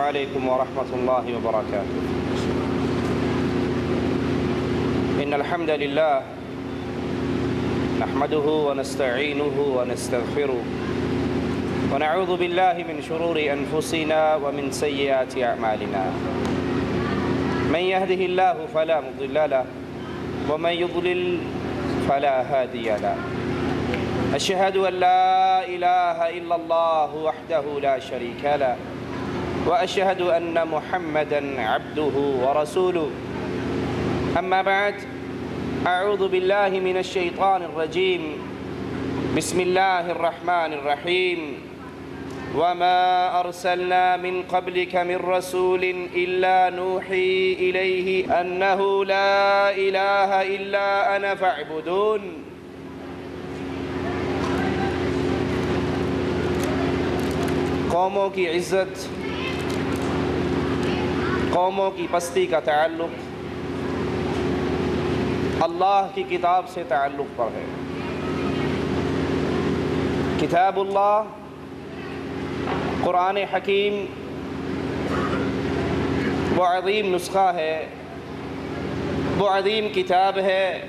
عليكم ورحمة الله وبركاته. إن الحمد لله نحمده ونستعينه ونستغفره ونعوذ بالله من شرور أنفسنا ومن سيئات أعمالنا. من يهده الله فلا مضل له ومن يضلل فلا هادي له. أشهد أن لا إله إلا الله وحده لا شريك له وأشهد أن محمدًا عبده ورسوله. أما بعد، أعوذ بالله من الشيطان الرجيم. بسم الله الرحمن الرحيم. وما أرسلنا من قبلك من رسول إلا نوحي إليه أنه لا إله إلا أنا فاعبدون. قوموں کی عزت، قوموں کی پستی کا تعلق اللہ کی کتاب سے تعلق پر ہے۔ کتاب اللہ، قرآن حکیم وہ عظیم نسخہ ہے، وہ عظیم کتاب ہے،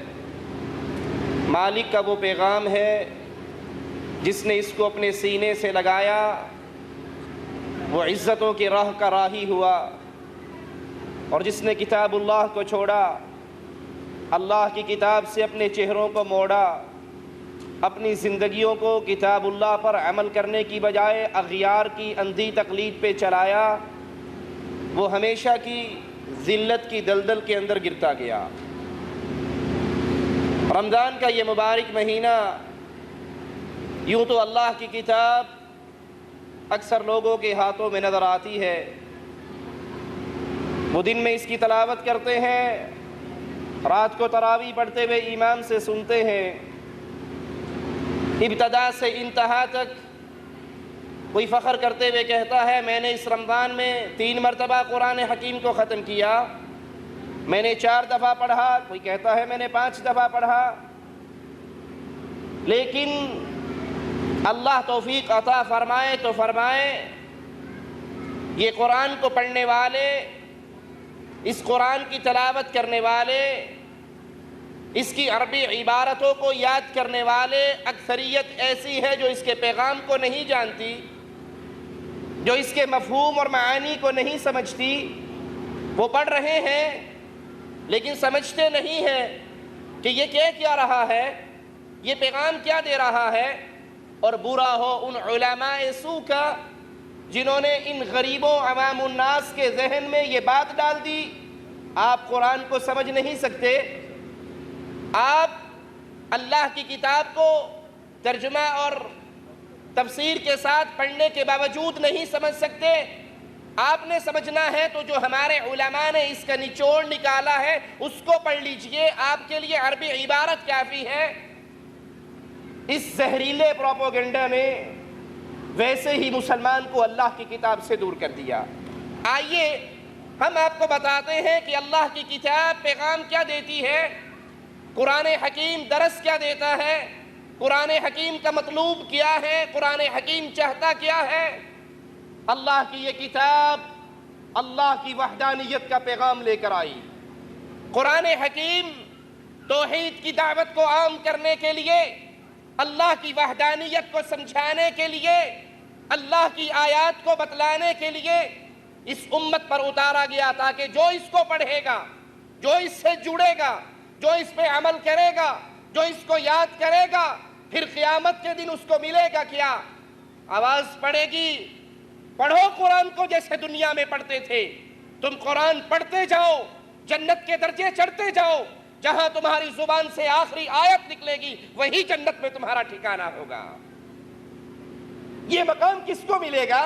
مالک کا وہ پیغام ہے جس نے اس کو اپنے سینے سے لگایا، وہ عزتوں کی راہ کا راہی ہوا، اور جس نے کتاب اللہ کو چھوڑا، اللہ کی کتاب سے اپنے چہروں کو موڑا، اپنی زندگیوں کو کتاب اللہ پر عمل کرنے کی بجائے اغیار کی اندھی تقلید پہ چلایا، وہ ہمیشہ کی ذلت کی دلدل کے اندر گرتا گیا۔ رمضان کا یہ مبارک مہینہ، یوں تو اللہ کی کتاب اکثر لوگوں کے ہاتھوں میں نظر آتی ہے، وہ دن میں اس کی تلاوت کرتے ہیں، رات کو تراویح پڑھتے ہوئے امام سے سنتے ہیں، ابتدا سے انتہا تک کوئی فخر کرتے ہوئے کہتا ہے میں نے اس رمضان میں 3 مرتبہ قرآن حکیم کو ختم کیا، میں نے 4 دفعہ پڑھا، کوئی کہتا ہے میں نے 5 دفعہ پڑھا۔ لیکن اللہ توفیق عطا فرمائے تو فرمائے، یہ قرآن کو پڑھنے والے، اس قرآن کی تلاوت کرنے والے، اس کی عربی عبارتوں کو یاد کرنے والے اکثریت ایسی ہے جو اس کے پیغام کو نہیں جانتی، جو اس کے مفہوم اور معانی کو نہیں سمجھتی۔ وہ پڑھ رہے ہیں لیکن سمجھتے نہیں ہیں کہ یہ کیا رہا ہے، یہ پیغام کیا دے رہا ہے۔ اور برا ہو ان علماء سو کا جنہوں نے ان غریبوں عوام الناس کے ذہن میں یہ بات ڈال دی، آپ قرآن کو سمجھ نہیں سکتے، آپ اللہ کی کتاب کو ترجمہ اور تفسیر کے ساتھ پڑھنے کے باوجود نہیں سمجھ سکتے۔ آپ نے سمجھنا ہے تو جو ہمارے علماء نے اس کا نچوڑ نکالا ہے اس کو پڑھ لیجئے، آپ کے لیے عربی عبارت کافی ہے۔ اس زہریلے پروپیگنڈا نے ویسے ہی مسلمان کو اللہ کی کتاب سے دور کر دیا۔ آئیے ہم آپ کو بتاتے ہیں کہ اللہ کی کتاب پیغام کیا دیتی ہے، قرآن حکیم درس کیا دیتا ہے، قرآن حکیم کا مطلوب کیا ہے، قرآن حکیم چاہتا کیا ہے۔ اللہ کی یہ کتاب اللہ کی وحدانیت کا پیغام لے کر آئی۔ قرآن حکیم توحید کی دعوت کو عام کرنے کے لیے، اللہ کی وحدانیت کو سمجھانے کے لیے، اللہ کی آیات کو بتلانے کے لیے اس امت پر اتارا گیا تاکہ جو اس کو پڑھے گا، جو اس سے جڑے گا، جو اس پہ عمل کرے گا، جو اس کو یاد کرے گا، پھر قیامت کے دن اس کو ملے گا کیا؟ آواز پڑے گی، پڑھو قرآن کو جیسے دنیا میں پڑھتے تھے۔ تم قرآن پڑھتے جاؤ، جنت کے درجے چڑھتے جاؤ، جہاں تمہاری زبان سے آخری آیت نکلے گی وہی جنت میں تمہارا ٹھکانہ ہوگا۔ یہ مقام کس کو ملے گا؟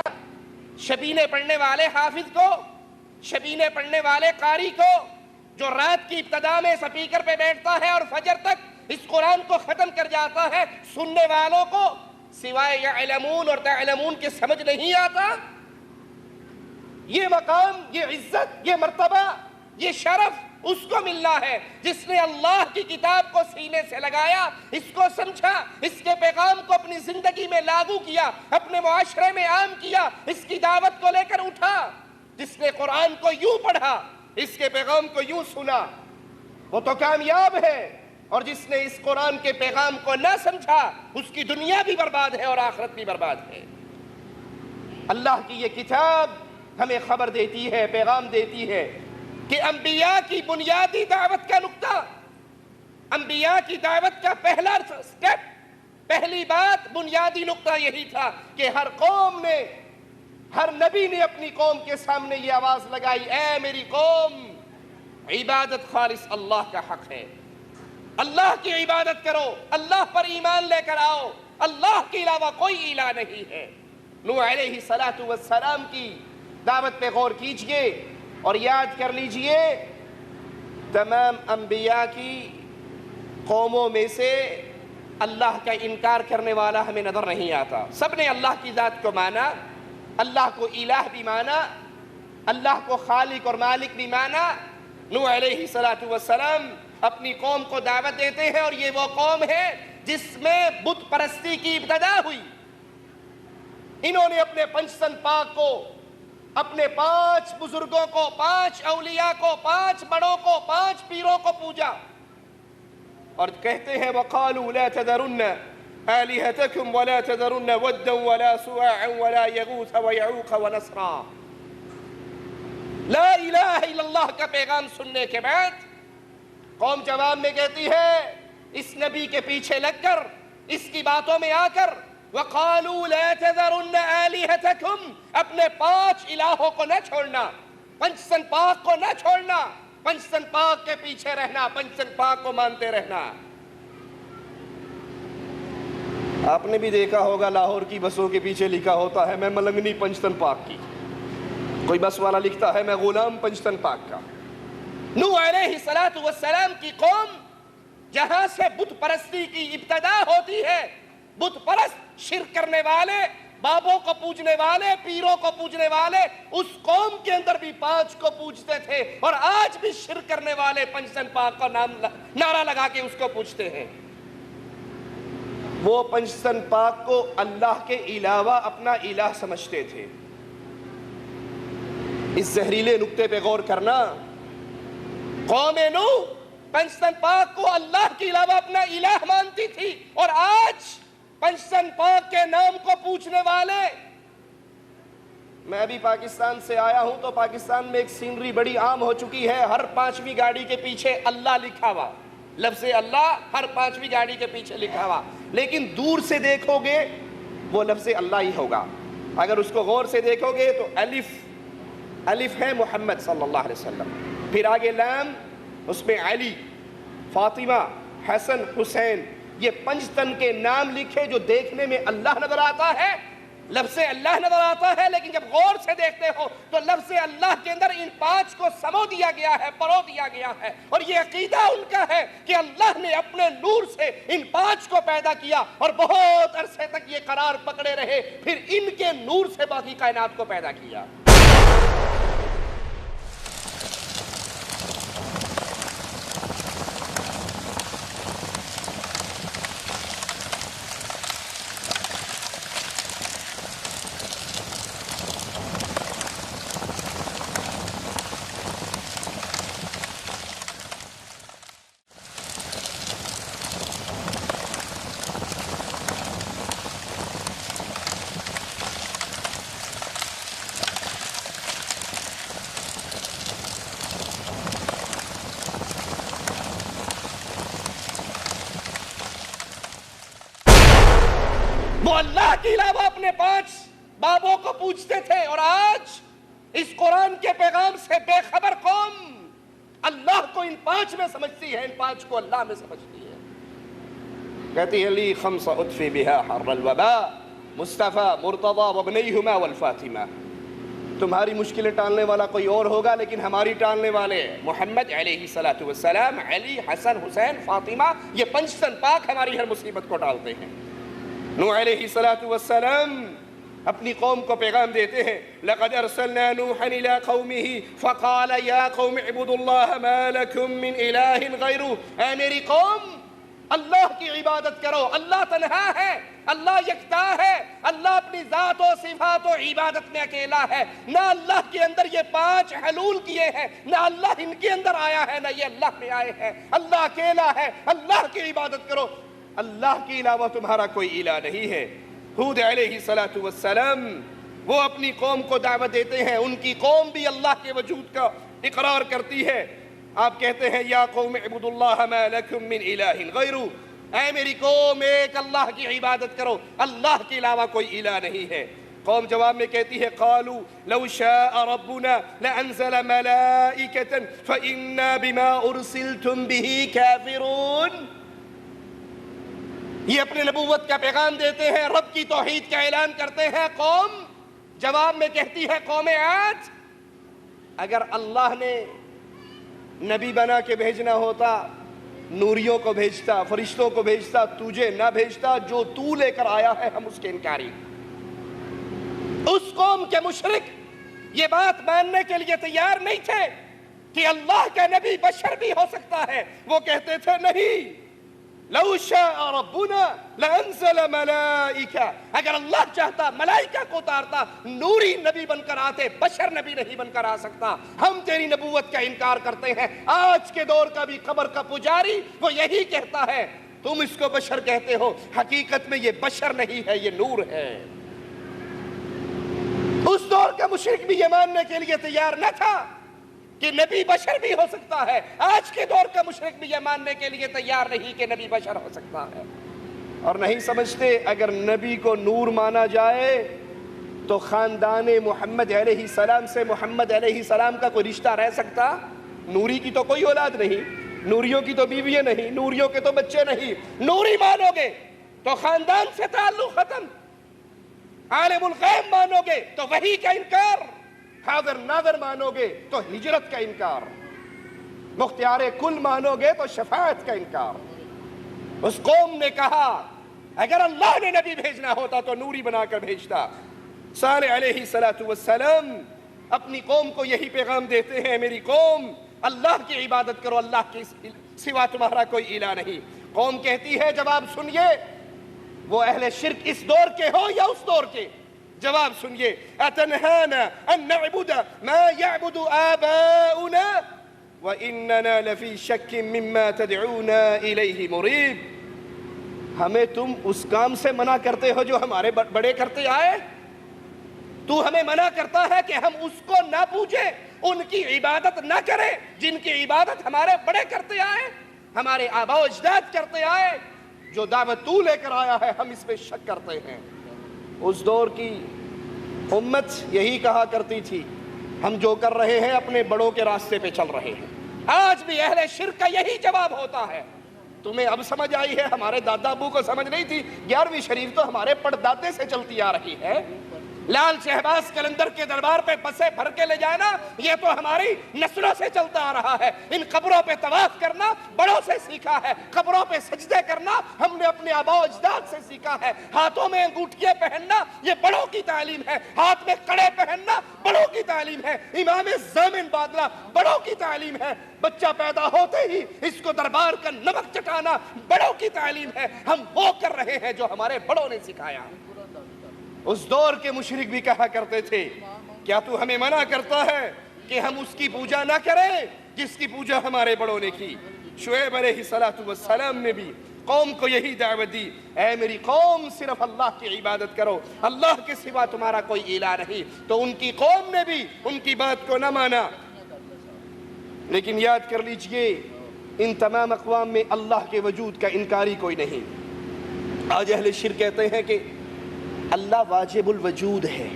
شبینے پڑھنے والے حافظ کو، شبینے پڑھنے والے قاری کو، جو رات کی ابتدا میں سپیکر پہ بیٹھتا ہے اور فجر تک اس قرآن کو ختم کر جاتا ہے۔ سننے والوں کو سوائے یعلمون اور تعلمون کے سمجھ نہیں آتا۔ یہ مقام، یہ عزت، یہ مرتبہ، یہ شرف اس کو ملنا ہے جس نے اللہ کی کتاب کو سینے سے لگایا، اس کو سمجھا، اس کے پیغام کو اپنی زندگی میں لاگو کیا، اپنے معاشرے میں عام کیا، اس کی دعوت کو لے کر اٹھا۔ جس نے قرآن کو یوں پڑھا، اس کے پیغام کو یوں سنا، وہ تو کامیاب ہے، اور جس نے اس قرآن کے پیغام کو نہ سمجھا اس کی دنیا بھی برباد ہے اور آخرت بھی برباد ہے۔ اللہ کی یہ کتاب ہمیں خبر دیتی ہے، پیغام دیتی ہے کہ انبیاء کی بنیادی دعوت کا نقطہ، انبیاء کی دعوت کا پہلا سٹیپ، پہلی بات، بنیادی نقطہ یہی تھا کہ ہر قوم نے، ہر نبی نے اپنی قوم کے سامنے یہ آواز لگائی، اے میری قوم، عبادت خالص اللہ کا حق ہے، اللہ کی عبادت کرو، اللہ پر ایمان لے کر آؤ، اللہ کے علاوہ کوئی الہ نہیں ہے۔ نوح علیہ السلام کی دعوت پہ غور کیجئے اور یاد کر لیجئے، تمام انبیاء کی قوموں میں سے اللہ کا انکار کرنے والا ہمیں نظر نہیں آتا۔ سب نے اللہ کی ذات کو مانا، اللہ کو الہ بھی مانا، اللہ کو خالق اور مالک بھی مانا۔ نوح علیہ السلام اپنی قوم کو دعوت دیتے ہیں، اور یہ وہ قوم ہے جس میں بت پرستی کی ابتدا ہوئی۔ انہوں نے اپنے پنجتن پاک کو، اپنے 5 بزرگوں کو، 5 اولیاء کو، 5 بڑوں کو، 5 پیروں کو پوجا، اور کہتے ہیں وَقَالُوا لَا تَذَرُنَّ آلِهَتَكُمْ وَلَا تَذَرُنَّ وَدًّا وَلَا سُوَاعًا وَلَا يَغُوثَ وَيَعُوقَ وَنَسْرًا۔ لا الہ الا اللہ کا پیغام سننے کے بعد قوم جواب میں کہتی ہے، اس نبی کے پیچھے لگ کر، اس کی باتوں میں آ کر، وَقَالُوا لَا تَذَرُنَّ آلِهَتَكُمْ، اپنے 5 الہوں کو نہ چھوڑنا، پنجتن پاک کو نہ چھوڑنا، پنجتن پاک کے پیچھے رہنا، پنجتن پاک کو مانتے رہنا۔ آپ نے بھی دیکھا ہوگا لاہور کی بسوں کے پیچھے لکھا ہوتا ہے میں ملنگنی پنجتن پاک کی، کوئی بس والا لکھتا ہے میں غلام پنجتن پاک کا۔ نوح علیہ السلام کی قوم جہاں سے بت پرستی کی ابتدا ہوتی ہے، بت پرست، شرک کرنے والے، بابوں کو پوجنے والے، پیروں کو پوجنے والے، اس قوم کے اندر بھی 5 کو پوجتے تھے، اور آج بھی شرک کرنے والے پنجتن پاک کا نعرہ لگا کے اس کو پوجتے ہیں۔ وہ پنجتن پاک کو اللہ کے علاوہ اپنا الہ سمجھتے تھے۔ اس زہریلے نقطے پہ غور کرنا، قوم نوح پنجتن پاک کو اللہ کے علاوہ اپنا الہ مانتی تھی، اور آج پنجتن پاک کے نام کو پوچھنے والے۔ میں ابھی پاکستان سے آیا ہوں تو پاکستان میں ایک سینری بڑی عام ہو چکی ہے، ہر 5ویں گاڑی کے پیچھے اللہ لکھا ہوا، لفظ اللہ ہر 5ویں گاڑی کے پیچھے لکھا ہوا، لیکن دور سے دیکھو گے وہ لفظ اللہ ہی ہوگا، اگر اس کو غور سے دیکھو گے تو الف ہے محمد صلی اللہ علیہ وسلم، پھر آگے لام، اس میں علی، فاطمہ، حسن، حسین، یہ پنجتن کے نام لکھے جو دیکھنے میں اللہ نظر آتا ہے، لفظ اللہ نظر آتا ہے، لیکن جب غور سے دیکھتے ہو تو لفظ اللہ کے اندر ان 5 کو سمو دیا گیا ہے، پرو دیا گیا ہے، اور یہ عقیدہ ان کا ہے کہ اللہ نے اپنے نور سے ان 5 کو پیدا کیا اور بہت عرصے تک یہ قرار پکڑے رہے، پھر ان کے نور سے باقی کائنات کو پیدا کیا۔ وہ اللہ کے علاوہ اپنے 5 بابوں کو پوچھتے تھے، اور آج اس قرآن کے پیغام سے بے خبر قوم اللہ کو ان 5 میں سمجھتی ہے، ان 5 کو اللہ میں سمجھتی ہے۔ کہتی ہے لی 5 اطفی بہا حر الوباء مصطفیٰ مرتضی وابنیہما والفاطمہ، تمہاری مشکلیں ٹالنے والا کوئی اور ہوگا لیکن ہماری ٹالنے والے محمد علیہ السلام، علی، حسن، حسین، فاطمہ، یہ پنجتن پاک ہماری ہر مصیبت کو ٹالتے ہیں۔ نوح علیہ السلام اپنی قوم کو پیغام دیتے ہیں، لَقَدْ أَرْسَلْنَا نُوحًا إِلَىٰ قَوْمِهِ فَقَالَ يَا قَوْمِ اعْبُدُوا اللَّهَ مَا لَكُمْ مِنْ إِلَٰهٍ غَيْرُهُ، اے میری قوم، اللہ کی عبادت کرو۔ اللہ تنہا ہے، اللہ یکتا ہے، اللہ اپنی ذات و صفات و عبادت میں اکیلا ہے۔ نہ اللہ کے اندر یہ 5 حلول کیے ہیں، نہ اللہ ان کے اندر آیا ہے، نہ یہ اللہ میں آئے ہیں۔ اللہ اکیلا ہے، اللہ کی عبادت کرو۔ اللہ کے علاوہ تمہارا کوئی الہ نہیں ہے۔ ہود علیہ السلام وہ اپنی قوم کو دعوت دیتے ہیں، ان کی قوم بھی اللہ کے وجود کا اقرار کرتی ہے۔ آپ کہتے ہیں یا قوم اعبدوا اللہ ما لکم من الہ غیرہ، اے میری قوم ایک اللہ کی عبادت کرو، اللہ کے علاوہ کوئی الہ نہیں ہے۔ قوم جواب میں کہتی ہے قالوا لو شاء ربنا لانزل ملائکۃ فإنا بما ارسلتم به کافرون۔ یہ اپنے نبوت کا پیغام دیتے ہیں، رب کی توحید کا اعلان کرتے ہیں۔ قوم جواب میں کہتی ہے قوم عاد، اگر اللہ نے نبی بنا کے بھیجنا ہوتا نوریوں کو بھیجتا، فرشتوں کو بھیجتا، تجھے نہ بھیجتا، جو تو لے کر آیا ہے ہم اس کے انکاری۔ اس قوم کے مشرک یہ بات ماننے کے لیے تیار نہیں تھے کہ اللہ کا نبی بشر بھی ہو سکتا ہے۔ وہ کہتے تھے نہیں، لو شاء ربنا لانزل ملائکہ، اگر اللہ چاہتا ملائکہ کو اتارتا، نوری نبی بن کر آتے، بشر نبی نہیں بن کر آ سکتا۔ ہم تیری نبوت کا انکار کرتے ہیں۔ آج کے دور کا بھی قبر کا پجاری وہ یہی کہتا ہے، تم اس کو بشر کہتے ہو، حقیقت میں یہ بشر نہیں ہے، یہ نور ہے۔ اس دور کا مشرک بھی یہ ماننے کے لیے تیار نہ تھا کہ نبی بشر بھی ہو سکتا ہے۔ آج کے دور کا مشرک بھی یہ ماننے کے لیے تیار نہیں کہ نبی بشر ہو سکتا ہے، اور نہیں سمجھتے اگر نبی کو نور مانا جائے تو خاندان محمد علیہ السلام سے محمد علیہ السلام کا کوئی رشتہ رہ سکتا؟ نوری کی تو کوئی اولاد نہیں، نوریوں کی تو بیویاں نہیں، نوریوں کے تو بچے نہیں۔ نوری مانو گے تو خاندان سے تعلق ختم، عالم الغیب مانو گے تو وحی کا انکار، حاضر ناظر مانو گے تو ہجرت کا انکار، مختار کل مانو گے تو شفاعت کا انکار۔ اس قوم نے کہا اگر اللہ نے نبی بھیجنا ہوتا تو نوری بنا کر بھیجتا۔ صالح علیہ السلام اپنی قوم کو یہی پیغام دیتے ہیں، میری قوم اللہ کی عبادت کرو، اللہ کے سوا تمہارا کوئی الہ نہیں۔ قوم کہتی ہے جواب سنیے، وہ اہل شرک اس دور کے ہو یا اس دور کے، جواب سنیے، اتنہانا ان نعبد ما يعبد آباؤنا واننا لفی شک مما تدعونا الیہ مریب۔ ہمیں تم اس کام سے منع کرتے ہو جو ہمارے بڑے کرتے آئے؟ تو ہمیں منع کرتا ہے کہ ہم اس کو نہ پوجیں، ان کی عبادت نہ کریں جن کی عبادت ہمارے بڑے کرتے آئے، ہمارے آباء و اجداد کرتے آئے۔ جو دعوت تو لے کر آیا ہے ہم اس پہ شک کرتے ہیں۔ اس دور کی امت یہی کہا کرتی تھی، ہم جو کر رہے ہیں اپنے بڑوں کے راستے پہ چل رہے ہیں۔ آج بھی اہل شرک کا یہی جواب ہوتا ہے۔ تمہیں اب سمجھ آئی ہے، ہمارے دادا ابو کو سمجھ نہیں تھی۔ 11ویں شریف تو ہمارے پردادے سے چلتی آ رہی ہے۔ لال شہباز قلندر کے دربار پہ بسیں بھر کے لے جانا یہ تو ہماری نسلوں سے چلتا آ رہا ہے۔ ان قبروں پہ طواف کرنا بڑوں سے سیکھا ہے، قبروں پہ سجدے کرنا ہم نے اپنے آباء و اجداد سے سیکھا ہے، ہاتھوں میں انگوٹھیاں پہننا یہ بڑوں کی تعلیم ہے، ہاتھ میں کڑے پہننا بڑوں کی تعلیم ہے، امام زامن بادلہ بڑوں کی تعلیم ہے، بچہ پیدا ہوتے ہی اس کو دربار کا نمک چٹانا بڑوں کی تعلیم ہے۔ ہم وہ کر رہے ہیں جو ہمارے بڑوں نے سکھایا۔ اس دور کے مشرک بھی کہا کرتے تھے کیا تو ہمیں منع کرتا ہے کہ ہم اس کی پوجا نہ کریں جس کی پوجا ہمارے بڑوں نے کی؟ شعیب علیہ السلام نے بھی قوم کو یہی دعوت دی، اے میری قوم صرف اللہ کی عبادت کرو، اللہ کے سوا تمہارا کوئی الہ نہیں۔ تو ان کی قوم نے بھی ان کی بات کو نہ مانا۔ لیکن یاد کر لیجئے ان تمام اقوام میں اللہ کے وجود کا انکاری کوئی نہیں۔ آج اہل شرک کہتے ہیں کہ اللہ واجب الوجود ہے،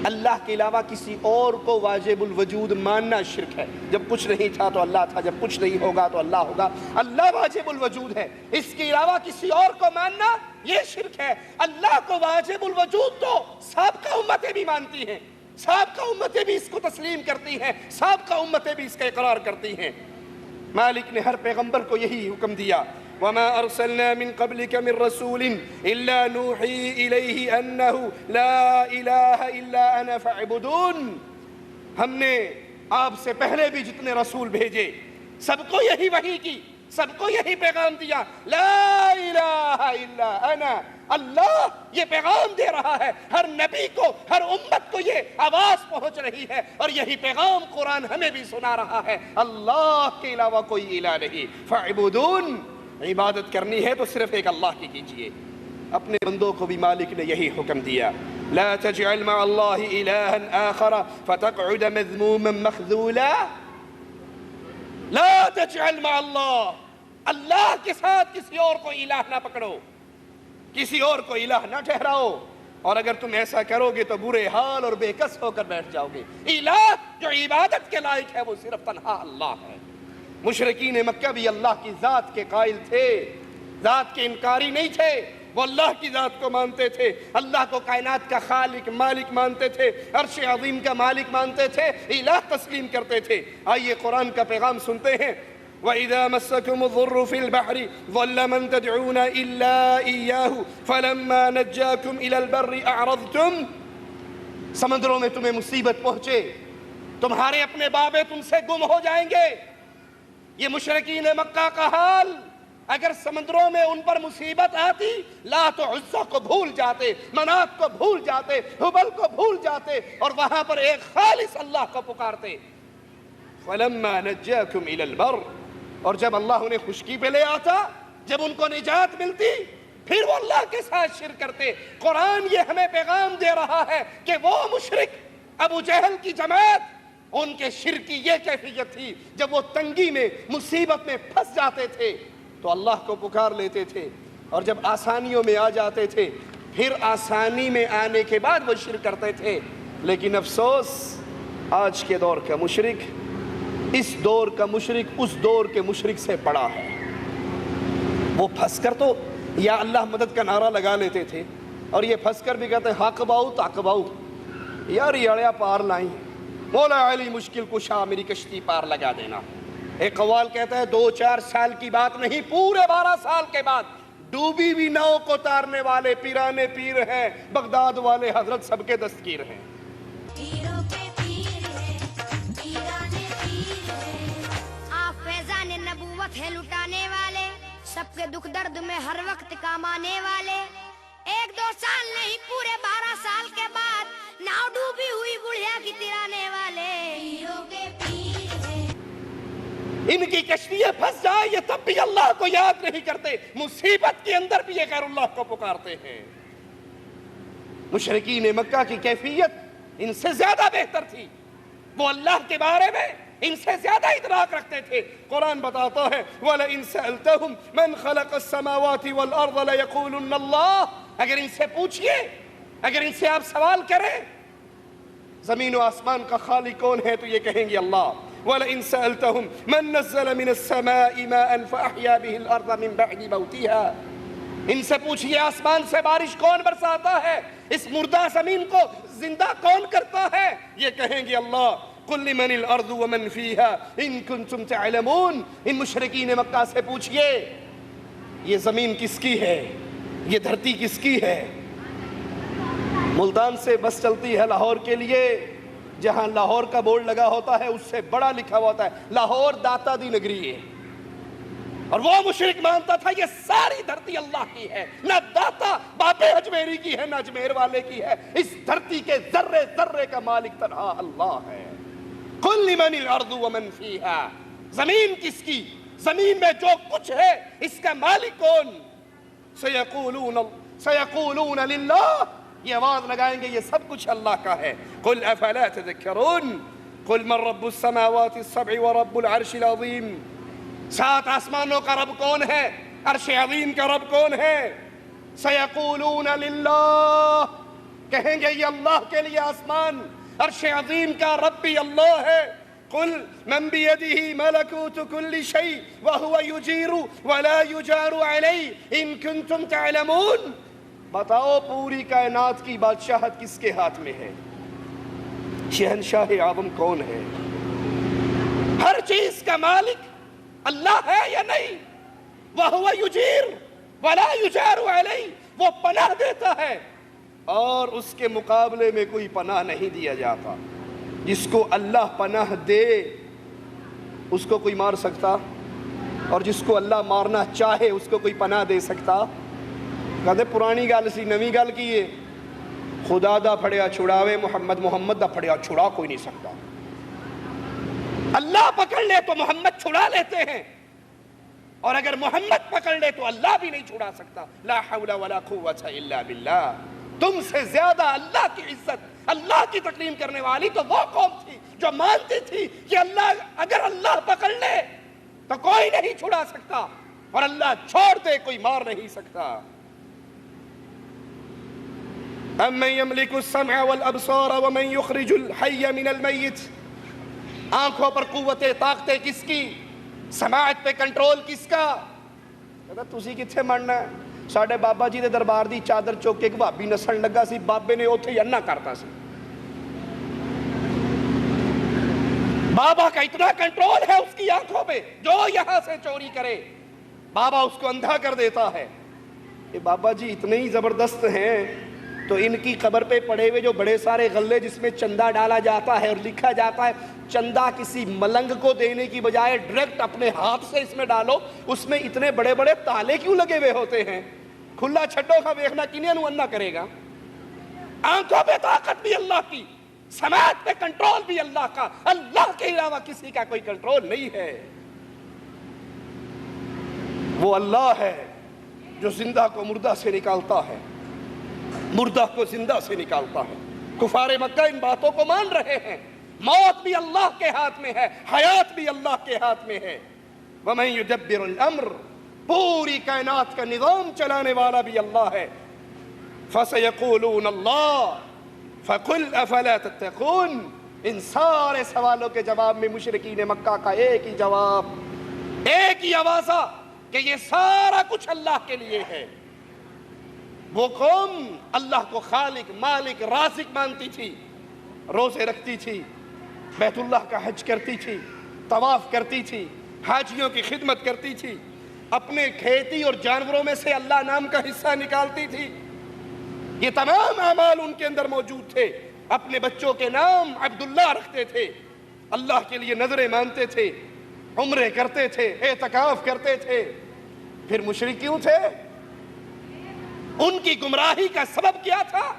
اللہ کے علاوہ کسی اور کو واجب الوجود ماننا شرک ہے۔ جب کچھ نہیں تھا تو اللہ تھا، جب کچھ نہیں ہوگا تو اللہ ہوگا۔ اللہ واجب الوجود ہے، اس کے علاوہ کسی اور کو ماننا یہ شرک ہے۔ اللہ کو واجب الوجود تو سابقہ امتیں بھی مانتی ہیں، سابقہ امتیں بھی اس کو تسلیم کرتی ہیں، سابقہ امتیں بھی اس کا اقرار کرتی ہیں۔ مالک نے ہر پیغمبر کو یہی حکم دیا، وَمَا أَرْسَلْنَا مِن قَبْلِكَ مِن رَّسُولٍ إِلَّا نُوحِي إِلَيْهِ أَنَّهُ لَا إِلَٰهَ إِلَّا أَنَا فَاعْبُدُونِ۔ ہم نے آپ سے پہلے بھی جتنے رسول بھیجے سب کو یہی وحی کی، سب کو یہی پیغام دیا، لا الہ الہ الا انا، اللہ یہ پیغام دے رہا ہے ہر نبی کو، ہر امت کو یہ آواز پہنچ رہی ہے، اور یہی پیغام قرآن ہمیں بھی سنا رہا ہے، اللہ کے علاوہ کوئی الہ نہیں، فاعبدون، عبادت کرنی ہے تو صرف ایک اللہ کی کیجئے۔ اپنے بندوں کو بھی مالک نے یہی حکم دیا، لا تجعل مع اللہ الہا آخر فتقعد مذموما مخذولا، لا تجعل مع اللہ، اللہ کے ساتھ کسی اور کو الہ نہ پکڑو، کسی اور کو الہ نہ ٹھہراؤ، اور اگر تم ایسا کرو گے تو برے حال اور بے کس ہو کر بیٹھ جاؤ گے۔ الہ جو عبادت کے لائق ہے وہ صرف تنہا اللہ ہے۔ مشرکین مکہ بھی اللہ کی ذات کے قائل تھے، ذات کے انکاری نہیں تھے، وہ اللہ کی ذات کو مانتے تھے، اللہ کو کائنات کا خالق مالک مانتے تھے، عرش عظیم کا مالک مانتے تھے، الہ تسلیم کرتے تھے۔ آئیے قرآن کا پیغام سنتے ہیں، وَإِذَا مَسَّكُمُ الضُّرُّ فِي الْبَحْرِ ضَلَّ مَن تَدْعُونَ إِلَّا إِيَّاهُ فَلَمَّا نَجَّاكُمْ إِلَى الْبَرِّ أَعْرَضْتُمْ، سمندروں میں تمہیں مصیبت پہنچے، تمہارے اپنے بابے تم سے گم ہو جائیں گے۔ یہ مشرکین مکہ کا حال، اگر سمندروں میں ان پر مصیبت آتی لات و عزہ کو بھول جاتے، منات کو بھول جاتے، حبل کو بھول جاتے، اور وہاں پر ایک خالص اللہ کو پکارتے۔ فَلَمَّا نَجَّاكُمْ إِلَى الْبَرِّ، اور جب اللہ انہیں خشکی پہ لے آتا، جب ان کو نجات ملتی، پھر وہ اللہ کے ساتھ شرک کرتے۔ قرآن یہ ہمیں پیغام دے رہا ہے کہ وہ مشرک ابو جہل کی جماعت، ان کے شرک کی یہ کیفیت تھی، جب وہ تنگی میں مصیبت میں پھنس جاتے تھے تو اللہ کو پکار لیتے تھے، اور جب آسانیوں میں آ جاتے تھے پھر آسانی میں آنے کے بعد وہ شرک کرتے تھے۔ لیکن افسوس، آج کے دور کا مشرک اس دور کا مشرک اس دور کے مشرک سے بڑا ہے۔ وہ پھنس کر تو یا اللہ مدد کا نعرہ لگا لیتے تھے، اور یہ پھنس کر بھی کہتے ہیں حق باؤ تاک باؤ، یار یہ اڑیا پار لائیں، مولا علی مشکل کشا میری کشتی پار لگا دینا۔ ایک قوال کہتا ہے 2-4 سال کی بات نہیں، پورے 12 سال کے بعد ڈوبی بھی ناؤ کو تارنے والے پیرانے پیر ہیں، بغداد والے حضرت سب کے دستگیر ہیں۔ آپ فیضان نبوت ہے لٹانے والے، سب کے دکھ درد میں ہر وقت کام آنے والے، 1-2 سال نہیں پورے 12 سال کے بعد ناؤ ڈوبی ہوئی بڑھیا کی ترانے والے، پیروں کے پیر ہیں۔ ان کی کشتیاں پھنس جائے یہ تب بھی اللہ کو یاد نہیں کرتے، مصیبت کے اندر بھی یہ غیر اللہ کو پکارتے ہیں۔ مشرکین مکہ کی کیفیت ان سے زیادہ بہتر تھی، وہ اللہ کے بارے میں ان سے زیادہ ادراک رکھتے تھے۔ قرآن بتاتا ہے وَلَئِن سَأَلْتَهُمْ مَنْ خَلَقَ السَّمَاوَاتِ وَالْأَرْضَ لَيَقُولُنَّ اللَّهُ، اگر ان سے پوچھئے، اگر ان سے آپ سوال کریں زمین و آسمان کا خالق کون ہے تو یہ کہیں گے اللہ۔ وَلَئِن سَأَلْتَهُمْ مَن نَزَّلَ مِنَ السَّمَاءِ مَاءً فَأَحْيَا بِهِ الْأَرْضَ مِن بَعْدِ مَوْتِهَا، ان سے پوچھئے آسمان سے بارش کون برساتا ہے، اس مردہ زمین کو زندہ کون کرتا ہے، یہ کہیں گے اللہ۔ قُلْ لِمَنِ الْأَرْضُ وَمَنْ فِيهَا إِن كُنتُمْ تَعْلَمُونَ، ان مشرکین مکہ سے پوچھئے یہ زمین کس کی ہے، یہ دھرتی کس کی ہے۔ ملتان سے بس چلتی ہے لاہور کے لیے، جہاں لاہور کا بورڈ لگا ہوتا ہے اس سے بڑا لکھا ہوتا ہے لاہور داتا دی نگری ہے، اور وہ مشرک مانتا تھا یہ ساری دھرتی اللہ کی ہے، نہ داتا باپے اجمیری کی ہے نہ اجمیر والے کی ہے، اس دھرتی کے ذرے ذرے کا مالک تنہا اللہ ہے۔ قُلْ لِمَنِ الْأَرْضُ وَمَنْ فِيهَا، زمین کس کی، زمین میں جو کچھ ہے اس کا مالک کون، سَيَقُولُونَ لِلَّهِ، یہ آواز لگائیں گے یہ سب کچھ اللہ کا ہے۔ قُلْ أَفَلَا تَذَكَّرُونَ، قُلْ مَن رَبُّ السَّمَاوَاتِ السَّبْعِ وَرَبُّ الْعَرْشِ الْعَظِيمِ، 7 آسمانوں کا رب کون ہے، عرش عظیم کا رب کون ہے، سَيَقُولُونَ لِلَّهِ، کہیں گے یہ اللہ کے لیے آسمان عرش عظیم کا رب بھی اللہ ہے۔ قُلْ مَن بِيَدِهِ مَلَكُوتُ كُلِّ شَيْءٍ وَهُوَ يُجِيرُ وَلَا يُجَارُ عَلَيْهِ إِن كُنتُمْ تَعْلَمُونَ، بتاؤ پوری کائنات کی بادشاہت کس کے ہاتھ میں ہے، شہنشاہ اعظم کون ہے، ہر چیز کا مالک اللہ ہے یا نہیں، وَهُوَ يُجِيرُ وَلَا يُجَارُ عَلَيْهِ، وہ پناہ دیتا ہے اور اس کے مقابلے میں کوئی پناہ نہیں دیا جاتا، جس کو اللہ پناہ دے اس کو کوئی مار سکتا، اور جس کو اللہ مارنا چاہے اس کو کوئی پناہ دے سکتا کہتے پرانی گل سی نویں گل کی ہے، خدا دا پھڑیا چھڑاوے محمد، محمد دا پھڑیا چھڑا کوئی نہیں سکتا۔ اللہ پکڑ لے تو محمد چھڑا لیتے ہیں، اور اگر محمد پکڑ لے تو اللہ بھی نہیں چھڑا سکتا۔ لا حول ولا قوت الا باللہ۔ تم سے زیادہ اللہ کی عزت، اللہ کی تکریم کرنے والی تو وہ قوم تھی جو مانتی تھی کہ اگر اللہ پکڑ لے تو کوئی نہیں چھڑا سکتا، اور اللہ چھوڑ دے کوئی مار نہیں سکتا۔ امن یملک السمع والابصار ومن یخرج الحی من المیت۔ آنکھوں پر قوت طاقت کس کی؟ سماعت پہ کنٹرول کس کا؟ کہتا تسی کتھے مرنا ہے؟ ساڑھے بابا جی دے دربار دی چادر چوک کے ایک بھابی نسل لگا سی، بابے نے اوتھے ہی انہ کرتا سی۔ بابا کا اتنا کنٹرول ہے اس کی آنکھوں پہ، جو یہاں سے چوری کرے بابا اس کو اندھا کر دیتا ہے۔ یہ بابا جی اتنے ہی زبردست ہیں تو ان کی قبر پہ پڑے ہوئے جو بڑے سارے غلے جس میں چندہ ڈالا جاتا ہے اور لکھا جاتا ہے چندہ کسی ملنگ کو دینے کی بجائے ڈائریکٹ اپنے ہاتھ سے اس میں ڈالو، اس میں اتنے بڑے بڑے تالے کیوں لگے ہوئے ہوتے ہیں؟ کھلا چھڈو کا دیکھنا کنیا نو انا کرے گا۔ آنکھوں پہ طاقت بھی اللہ کی، سماعت پہ کنٹرول بھی اللہ کا، اللہ کے علاوہ کسی کا کوئی کنٹرول نہیں ہے۔ وہ اللہ ہے جو زندہ کو مردہ سے نکالتا ہے، مردہ کو زندہ سے نکالتا ہے۔ کفار مکہ ان باتوں کو مان رہے ہیں، موت بھی اللہ کے ہاتھ میں ہے، حیات بھی اللہ کے ہاتھ میں ہے۔ وَمَن يُدَبِّرُ الْأَمْرِ، پوری کائنات کا نظام چلانے والا بھی اللہ ہے۔ فَسَيَقُولُونَ اللَّهُ فَقُلْ أَفَلَا تَتَّقُونَ۔ ان سارے سوالوں کے جواب میں مشرکین مکہ کا ایک ہی جواب، ایک ہی آوازہ کہ یہ سارا کچھ اللہ کے لیے ہے۔ وہ قوم اللہ کو خالق، مالک، رازق مانتی تھی، روزے رکھتی تھی، بیت اللہ کا حج کرتی تھی، طواف کرتی تھی، حاجیوں کی خدمت کرتی تھی، اپنے کھیتی اور جانوروں میں سے اللہ نام کا حصہ نکالتی تھی۔ یہ تمام اعمال ان کے اندر موجود تھے۔ اپنے بچوں کے نام عبداللہ رکھتے تھے، اللہ کے لیے نظریں مانتے تھے، عمرے کرتے تھے، اعتکاف کرتے تھے۔ پھر مشرک کیوں تھے؟ ان کی گمراہی کا سبب کیا تھا؟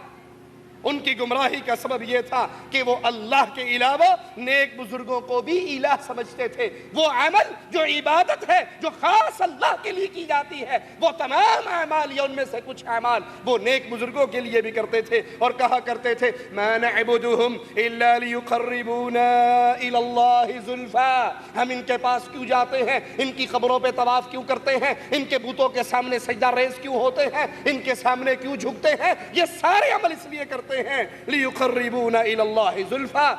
ان کی گمراہی کا سبب یہ تھا کہ وہ اللہ کے علاوہ نیک بزرگوں کو بھی الہ سمجھتے تھے۔ وہ عمل جو عبادت ہے، جو خاص اللہ کے لیے کی جاتی ہے، وہ تمام اعمال یا ان میں سے کچھ اعمال وہ نیک بزرگوں کے لیے بھی کرتے تھے، اور کہا کرتے تھے مَا نَعْبُدُهُمْ إِلَّا لِيُقَرِّبُونَا إِلَى اللَّهِ زُلْفَىٰ۔ ہم ان کے پاس کیوں جاتے ہیں؟ ان کی قبروں پہ طواف کیوں کرتے ہیں؟ ان کے بتوں کے سامنے سجدہ ریز کیوں ہوتے ہیں؟ ان کے سامنے کیوں جھکتے ہیں؟ یہ سارے عمل اس لیے کرتے ہیں لِيُقَرِّبُونَ إِلَى اللَّهِ زُلْفَىٰ،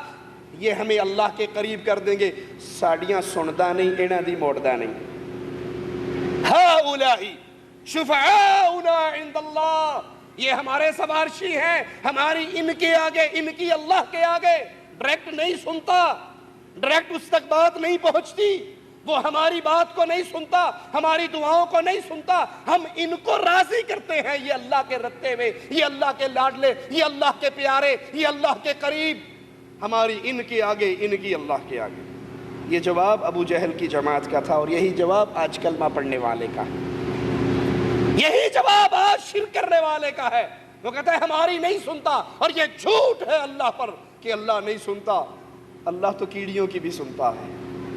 یہ ہمیں اللہ کے قریب کر دیں گے۔ ساڑیاں سندا نہیں، انہاں دی موڑدا نہیں۔ هَؤُلَاءِ شُفَعَاؤُنَا عِندَ اللَّهِ، یہ ہمارے سفارشی ہیں، ہماری ان کے آگے، ان کی اللہ کے آگے۔ ڈائریکٹ نہیں سنتا، ڈائریکٹ اس تک بات نہیں پہنچتی، وہ ہماری بات کو نہیں سنتا، ہماری دعاؤں کو نہیں سنتا، ہم ان کو راضی کرتے ہیں۔ یہ اللہ کے رتے ہوئے، یہ اللہ کے لاڈلے، یہ اللہ کے پیارے، یہ اللہ کے قریب، ہماری ان کے آگے، ان کی اللہ کے آگے۔ یہ جواب ابو جہل کی جماعت کا تھا، اور یہی جواب آج کلمہ پڑھنے والے کا ہے، یہی جواب آج شرک کرنے والے کا ہے۔ وہ کہتا ہے ہماری نہیں سنتا، اور یہ جھوٹ ہے اللہ پر کہ اللہ نہیں سنتا۔ اللہ تو کیڑیوں کی بھی سنتا ہے،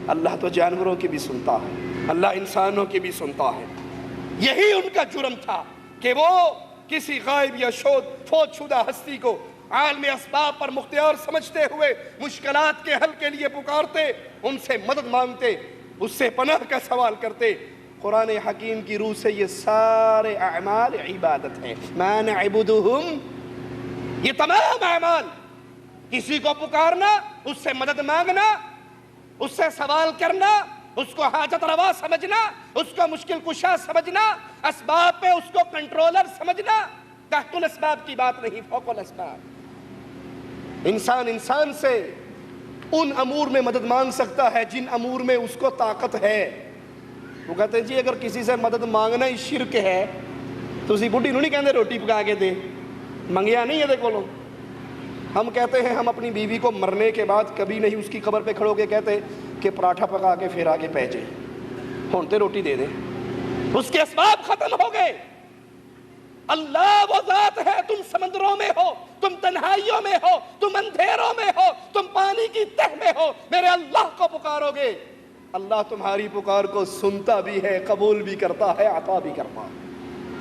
اللہ تو جانوروں کی بھی سنتا ہے، اللہ انسانوں کی بھی سنتا ہے۔ یہی ان کا جرم تھا کہ وہ کسی غائب یا فوت شدہ ہستی کو عالم اسباب پر مختار سمجھتے ہوئے مشکلات کے حل کے لیے پکارتے، ان سے مدد مانگتے، اس سے پناہ کا سوال کرتے۔ قرآن حکیم کی روح سے یہ سارے اعمال عبادت ہیں۔ مَا نَعْبُدُهُمْ، یہ تمام اعمال، کسی کو پکارنا، اس سے مدد مانگنا، اس سے سوال کرنا، اس کو حاجت روا سمجھنا، اس کو مشکل کشا سمجھنا، اسباب پہ اس کو کنٹرولر سمجھنا، تحت الاسباب کی بات نہیں، فوق الاسباب۔ انسان سے ان امور میں مدد مانگ سکتا ہے جن امور میں اس کو طاقت ہے۔ وہ کہتے ہیں جی اگر کسی سے مدد مانگنا ہی شرک ہے تو اسی بڈھی نو نہیں کہندے روٹی پکا کے دے، منگیا نہیں ہے دے کولوں۔ ہم کہتے ہیں ہم اپنی بیوی کو مرنے کے بعد کبھی نہیں اس کی قبر پہ کھڑو کے کہتے کہ پراٹھا پکا کے پھر آگے پہ جائے، ہونتے روٹی دے دے، اس کے اسباب ختم ہو گئے۔ اللہ وہ ذات ہے، تم سمندروں میں ہو، تم تنہائیوں میں ہو، تم اندھیروں میں ہو، تم پانی کی تہ میں ہو، میرے اللہ کو پکارو گے، اللہ تمہاری پکار کو سنتا بھی ہے، قبول بھی کرتا ہے، عطا بھی کرتا ہے۔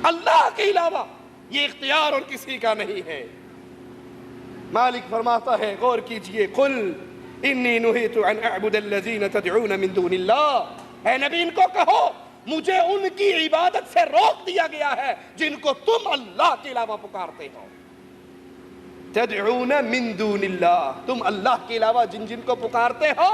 اللہ کے علاوہ یہ اختیار اور کسی کا نہیں ہے۔ مالک فرماتا ہے، غور کیجئے، قل انی نہیت عن اعبد الذین تدعون من دون اللہ، اے نبی ان کو کہو مجھے ان کی عبادت سے روک دیا گیا ہے جن کو تم اللہ کے علاوہ پکارتے ہو۔ تدعون من دون اللہ، تم اللہ کے علاوہ جن جن کو پکارتے ہو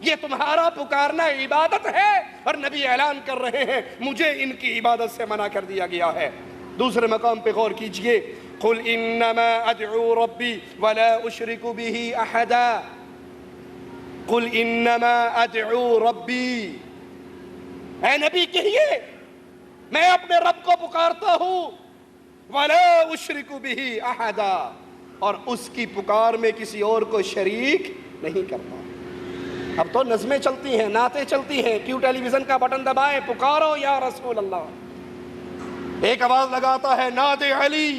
یہ تمہارا پکارنا عبادت ہے، اور نبی اعلان کر رہے ہیں مجھے ان کی عبادت سے منع کر دیا گیا ہے۔ دوسرے مقام پہ غور کیجئے، قل انما ادعو ربی ولا اشرک به احدا، قل انما ادعو ربی، اے نبی کہیے میں اپنے رب کو پکارتا ہوں، ولا اشرک به احدا، اور اس کی پکار میں کسی اور کو شریک نہیں کرتا۔ اب تو نظمیں چلتی ہیں، نعتیں چلتی ہیں، کیوں ٹیلی ویژن کا بٹن دبائیں، پکارو یا رسول اللہ، ایک آواز لگاتا ہے ناد علی،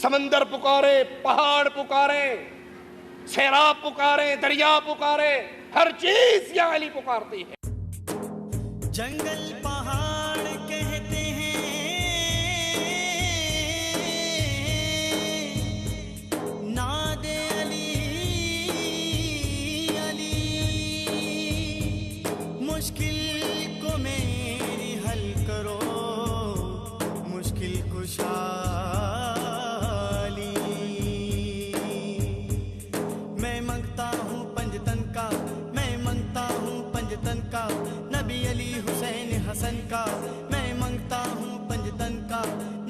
سمندر پکارے، پہاڑ پکارے، سیراب پکارے، دریا پکارے، ہر چیز یا علی پکارتی ہے۔ جنگل پہاڑ کہتے ہیں ناد علی علی، مشکل کو میری حل کرو مشکل کشا علی، میں منگتا ہوں پنجتن کا، میں منگتا ہوں پنجتن کا، نبی علی حسین حسن کا، میں منگتا ہوں پنجتن کا،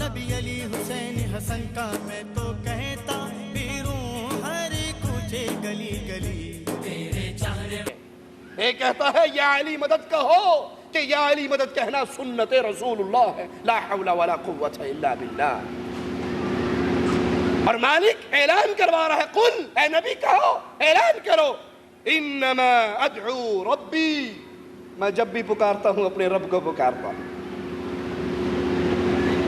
نبی علی حسین حسن کا، میں تو کہتا بیروں ہر کوچے گلی گلی تیرے چہرے۔ ایک کہتا ہے یا علی مدد کہو، کہ یا علی مدد کہنا سنت رسول اللہ ہے، لا حول ولا قوت الا باللہ۔ اور مالک اعلان کروا رہا ہے، قل، اے نبی کہو، اعلان کرو، انما ادعو ربی، میں جب بھی پکارتا ہوں اپنے رب کو پکارتا ہوں۔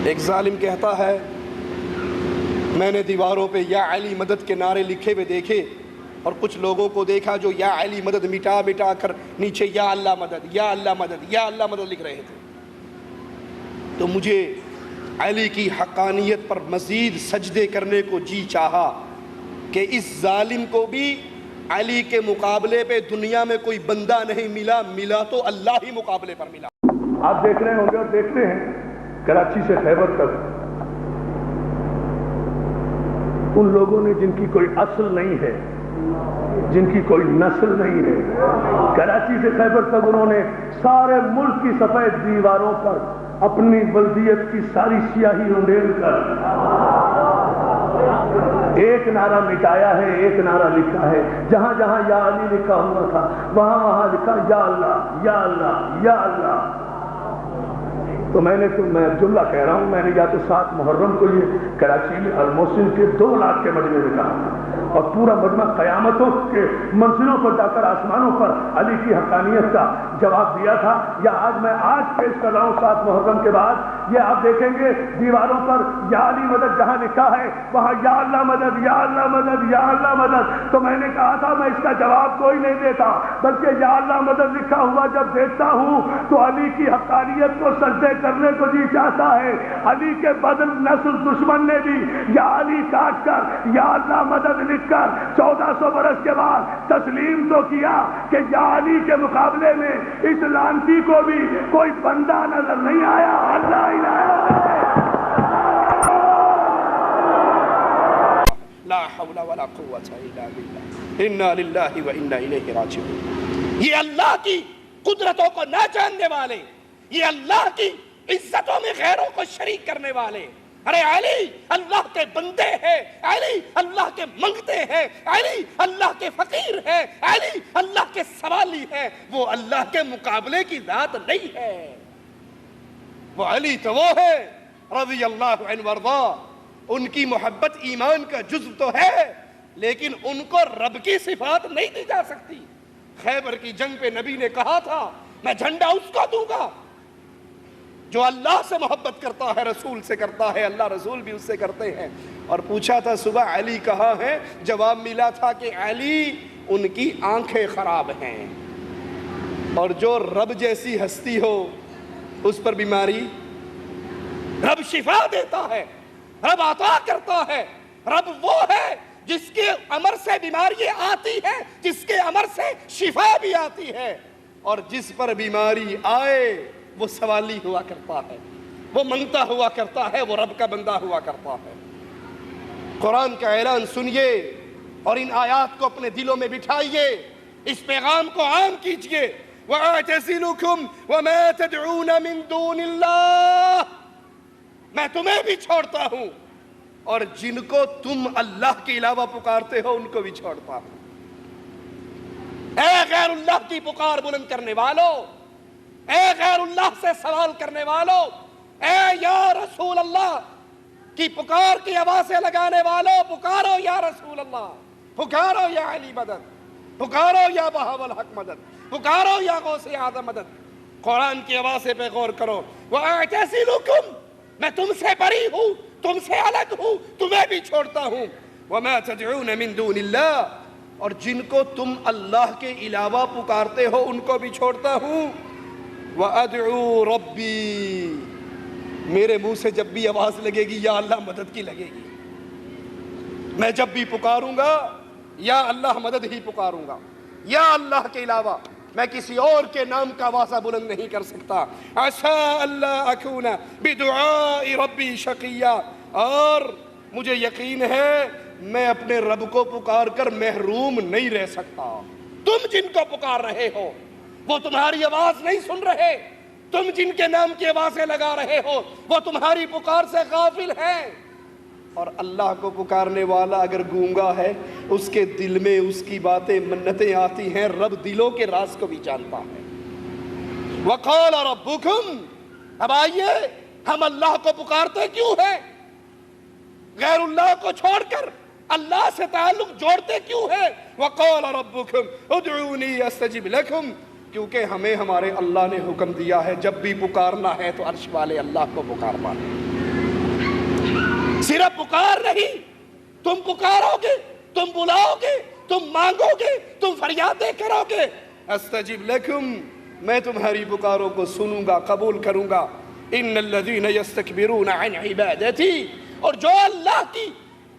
ایک ظالم کہتا ہے میں نے دیواروں پہ یا علی مدد کے نعرے لکھے ہوئے دیکھے، اور کچھ لوگوں کو دیکھا جو یا علی مدد مٹا مٹا کر نیچے یا اللہ مدد یا اللہ مدد یا اللہ مدد لکھ رہے تھے، تو مجھے علی کی حقانیت پر مزید سجدے کرنے کو جی چاہا کہ اس ظالم کو بھی علی کے مقابلے پہ دنیا میں کوئی بندہ نہیں ملا، ملا تو اللہ ہی مقابلے پر ملا۔ آپ دیکھ رہے ہوں گے اور دیکھتے ہیں کراچی سے خیبر تک ان لوگوں نے جن کی کوئی اصل نہیں ہے، جن کی کوئی نسل نہیں ہے، کراچی سے خیبر تک انہوں نے سارے ملک کی سفید دیواروں پر اپنی بلدیت کی ساری سیاہی انڈیل کر ایک نعرہ مٹایا ہے، ایک نعرہ لکھا ہے، جہاں جہاں یا علی لکھا ہوا تھا وہاں وہاں لکھا یا اللہ یا اللہ یا اللہ۔ تو میں جملہ کہہ رہا ہوں، میں نے یا تو 7 محرم کو یہ کراچی میں الموسن کے 2 لاکھ کے مجمع میں کہا تھا، اور پورا مجمع قیامتوں کے منزلوں پر جا کر آسمانوں پر علی کی حقانیت کا جواب دیا تھا، یا آج میں پیش کر رہا ہوں 7 محرم کے بعد، یہ آپ دیکھیں گے دیواروں پر یا علی مدد جہاں لکھا ہے وہاں یا اللہ مدد یا اللہ مدد یا اللہ مدد۔ تو میں نے کہا تھا میں اس کا جواب کوئی نہیں دیتا، بلکہ یا اللہ مدد لکھا ہوا جب دیکھتا ہوں تو علی کی حقانیت کو سجدے کرنے کو جی چاہتا ہے۔ علی کے بدل نسل دشمن نے بھی یا علی کاٹ کر یا اللہ مدد لکھ کر 1400 برس کے بعد تسلیم تو کیا کہ یا علی کے مقابلے میں اس لعنتی کو بھی کوئی بندہ نظر نہیں آیا۔ اللہ لا حول ولا قوت الا باللہ، انا للہ و انا الیہ راجعون۔ یہ اللہ کی قدرتوں کو نہ جاننے والے، یہ اللہ کی عزتوں میں غیروں کو شریک کرنے والے، ارے علی اللہ کے بندے ہیں، علی اللہ کے منگتے ہیں، علی اللہ کے فقیر ہیں، علی اللہ کے سوالی ہیں، وہ اللہ کے مقابلے کی ذات نہیں ہے۔ وہ علی تو وہ ہے رضی اللہ عنہ وارضا، ان کی محبت ایمان کا جزو تو ہے، لیکن ان کو رب کی صفات نہیں دی جا سکتی۔ خیبر کی جنگ پہ نبی نے کہا تھا میں جھنڈا اس کو دوں گا جو اللہ سے محبت کرتا ہے رسول سے کرتا ہے، اللہ رسول بھی اس سے کرتے ہیں۔ اور پوچھا تھا صبح علی کہاں ہے، جواب ملا تھا کہ علی ان کی آنکھیں خراب ہیں۔ اور جو رب جیسی ہستی ہو اس پر بیماری، رب شفا دیتا ہے، رب عطا کرتا ہے، رب وہ ہے جس کے امر سے بیماریاں آتی ہیں، جس کے امر سے شفا بھی آتی ہے، اور جس پر بیماری آئے وہ سوالی ہوا کرتا ہے، وہ منگتا ہوا کرتا ہے، وہ رب کا بندہ ہوا کرتا ہے۔ قرآن کا اعلان سنیے اور ان آیات کو اپنے دلوں میں بٹھائیے، اس پیغام کو عام کیجئے۔ وَأَعْتَزِلُكُمْ وَمَا تَدْعُونَ مِن دُونِ اللَّهِ، میں تمہیں بھی چھوڑتا ہوں اور جن کو تم اللہ کے علاوہ پکارتے ہو ان کو بھی چھوڑتا ہوں۔ اے غیر اللہ کی پکار بلند کرنے والوں، اے غیر اللہ سے سوال کرنے والوں، اے یا رسول اللہ کی پکار کی آوازیں لگانے والوں، پکارو یا رسول اللہ، پکارو یا علی مدد، پکارو یا بہاول حق مدد، پکارو یا غوث اعظم مدد۔ قرآن کی آوازیں پہ غور کرو۔ وَأَعْتَزِلُكُمْ، میں تم سے بری ہوں، تم سے الگ ہوں، تمہیں بھی چھوڑتا ہوں۔ وَمَا تَدْعُونَ مِن دُونِ اللَّهِ، اور جن کو تم اللہ کے علاوہ پکارتے ہو ان کو بھی چھوڑتا ہوں۔ وَأَدْعُو رَبِّي، میرے منہ سے جب بھی آواز لگے گی یا اللہ مدد کی لگے گی، میں جب بھی پکاروں گا یا اللہ مدد ہی پکاروں گا، یا اللہ کے علاوہ میں کسی اور کے نام کا آوازہ بلند نہیں کر سکتا۔ عَسَىٰ أَلَّا أَكُونَ بِدُعَاءِ رَبِّي شَقِيًّا، اور مجھے یقین ہے میں اپنے رب کو پکار کر محروم نہیں رہ سکتا۔ تم جن کو پکار رہے ہو وہ تمہاری آواز نہیں سن رہے، تم جن کے نام کی آوازیں لگا رہے ہو وہ تمہاری پکار سے غافل ہیں۔ اور اللہ کو پکارنے والا اگر گونگا ہے، اس کے دل میں اس کی باتیں منتیں آتی ہیں، رب دلوں کے راز کو بھی جانتا ہے۔ وَقَالَ رَبُّكُمْ، اب آئیے ہم اللہ کو پکارتے کیوں ہیں؟ غیر اللہ کو چھوڑ کر اللہ سے تعلق جوڑتے کیوں ہیں؟ وَقَالَ رَبُّكُمْ ادْعُونِي أَسْتَجِبْ لَكُمْ، کیونکہ ہمیں ہمارے اللہ نے حکم دیا ہے جب بھی پکارنا ہے تو عرش والے اللہ کو پکارنا ہے۔ صرف پکار نہیں، تم پکارو گے، تم بلاؤ گے، تم مانگو گے، تم فریادیں کرو گے۔ استجب لکم، میں تمہاری پکاروں کو سنوں گا، قبول کروں گا۔ ان الذین یستکبرون عن عبادتی، اور جو اللہ کی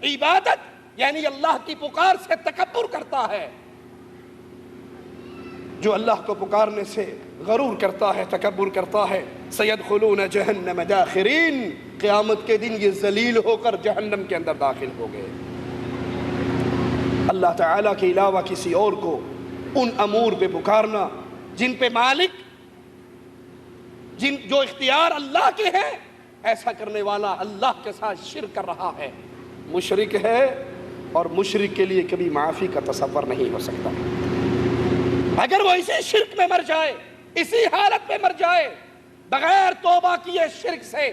عبادت یعنی اللہ کی پکار سے تکبر کرتا ہے، جو اللہ کو پکارنے سے غرور کرتا ہے، تکبر کرتا ہے، سیدخلون جہنم داخرین، قیامت کے دن یہ ذلیل ہو کر جہنم کے اندر داخل ہو گئے۔ اللہ تعالیٰ کے علاوہ کسی اور کو ان امور پہ پکارنا جن پہ مالک، جو اختیار اللہ کے ہیں، ایسا کرنے والا اللہ کے ساتھ شرک کر رہا ہے، مشرک ہے، اور مشرک کے لیے کبھی معافی کا تصور نہیں ہو سکتا۔ اگر وہ اسی شرک میں مر جائے، اسی حالت میں مر جائے بغیر توبہ کیے شرک سے،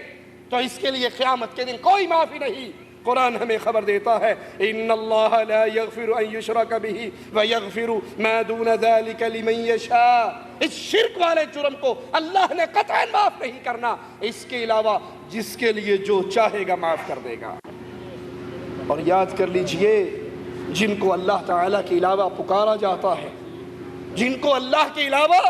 تو اس کے لیے قیامت کے دن کوئی معافی نہیں۔ قرآن ہمیں خبر دیتا ہے ان اللہ لا یغفر ان یشرک بہ ویغفر ما دون ذلک لمن یشاء، اس شرک والے جرم کو اللہ نے قطعاً معاف نہیں کرنا، اس کے علاوہ جس کے لیے جو چاہے گا معاف کر دے گا۔ اور یاد کر لیجئے، جن کو اللہ تعالیٰ کے علاوہ پکارا جاتا ہے، جن کو اللہ کے علاوہ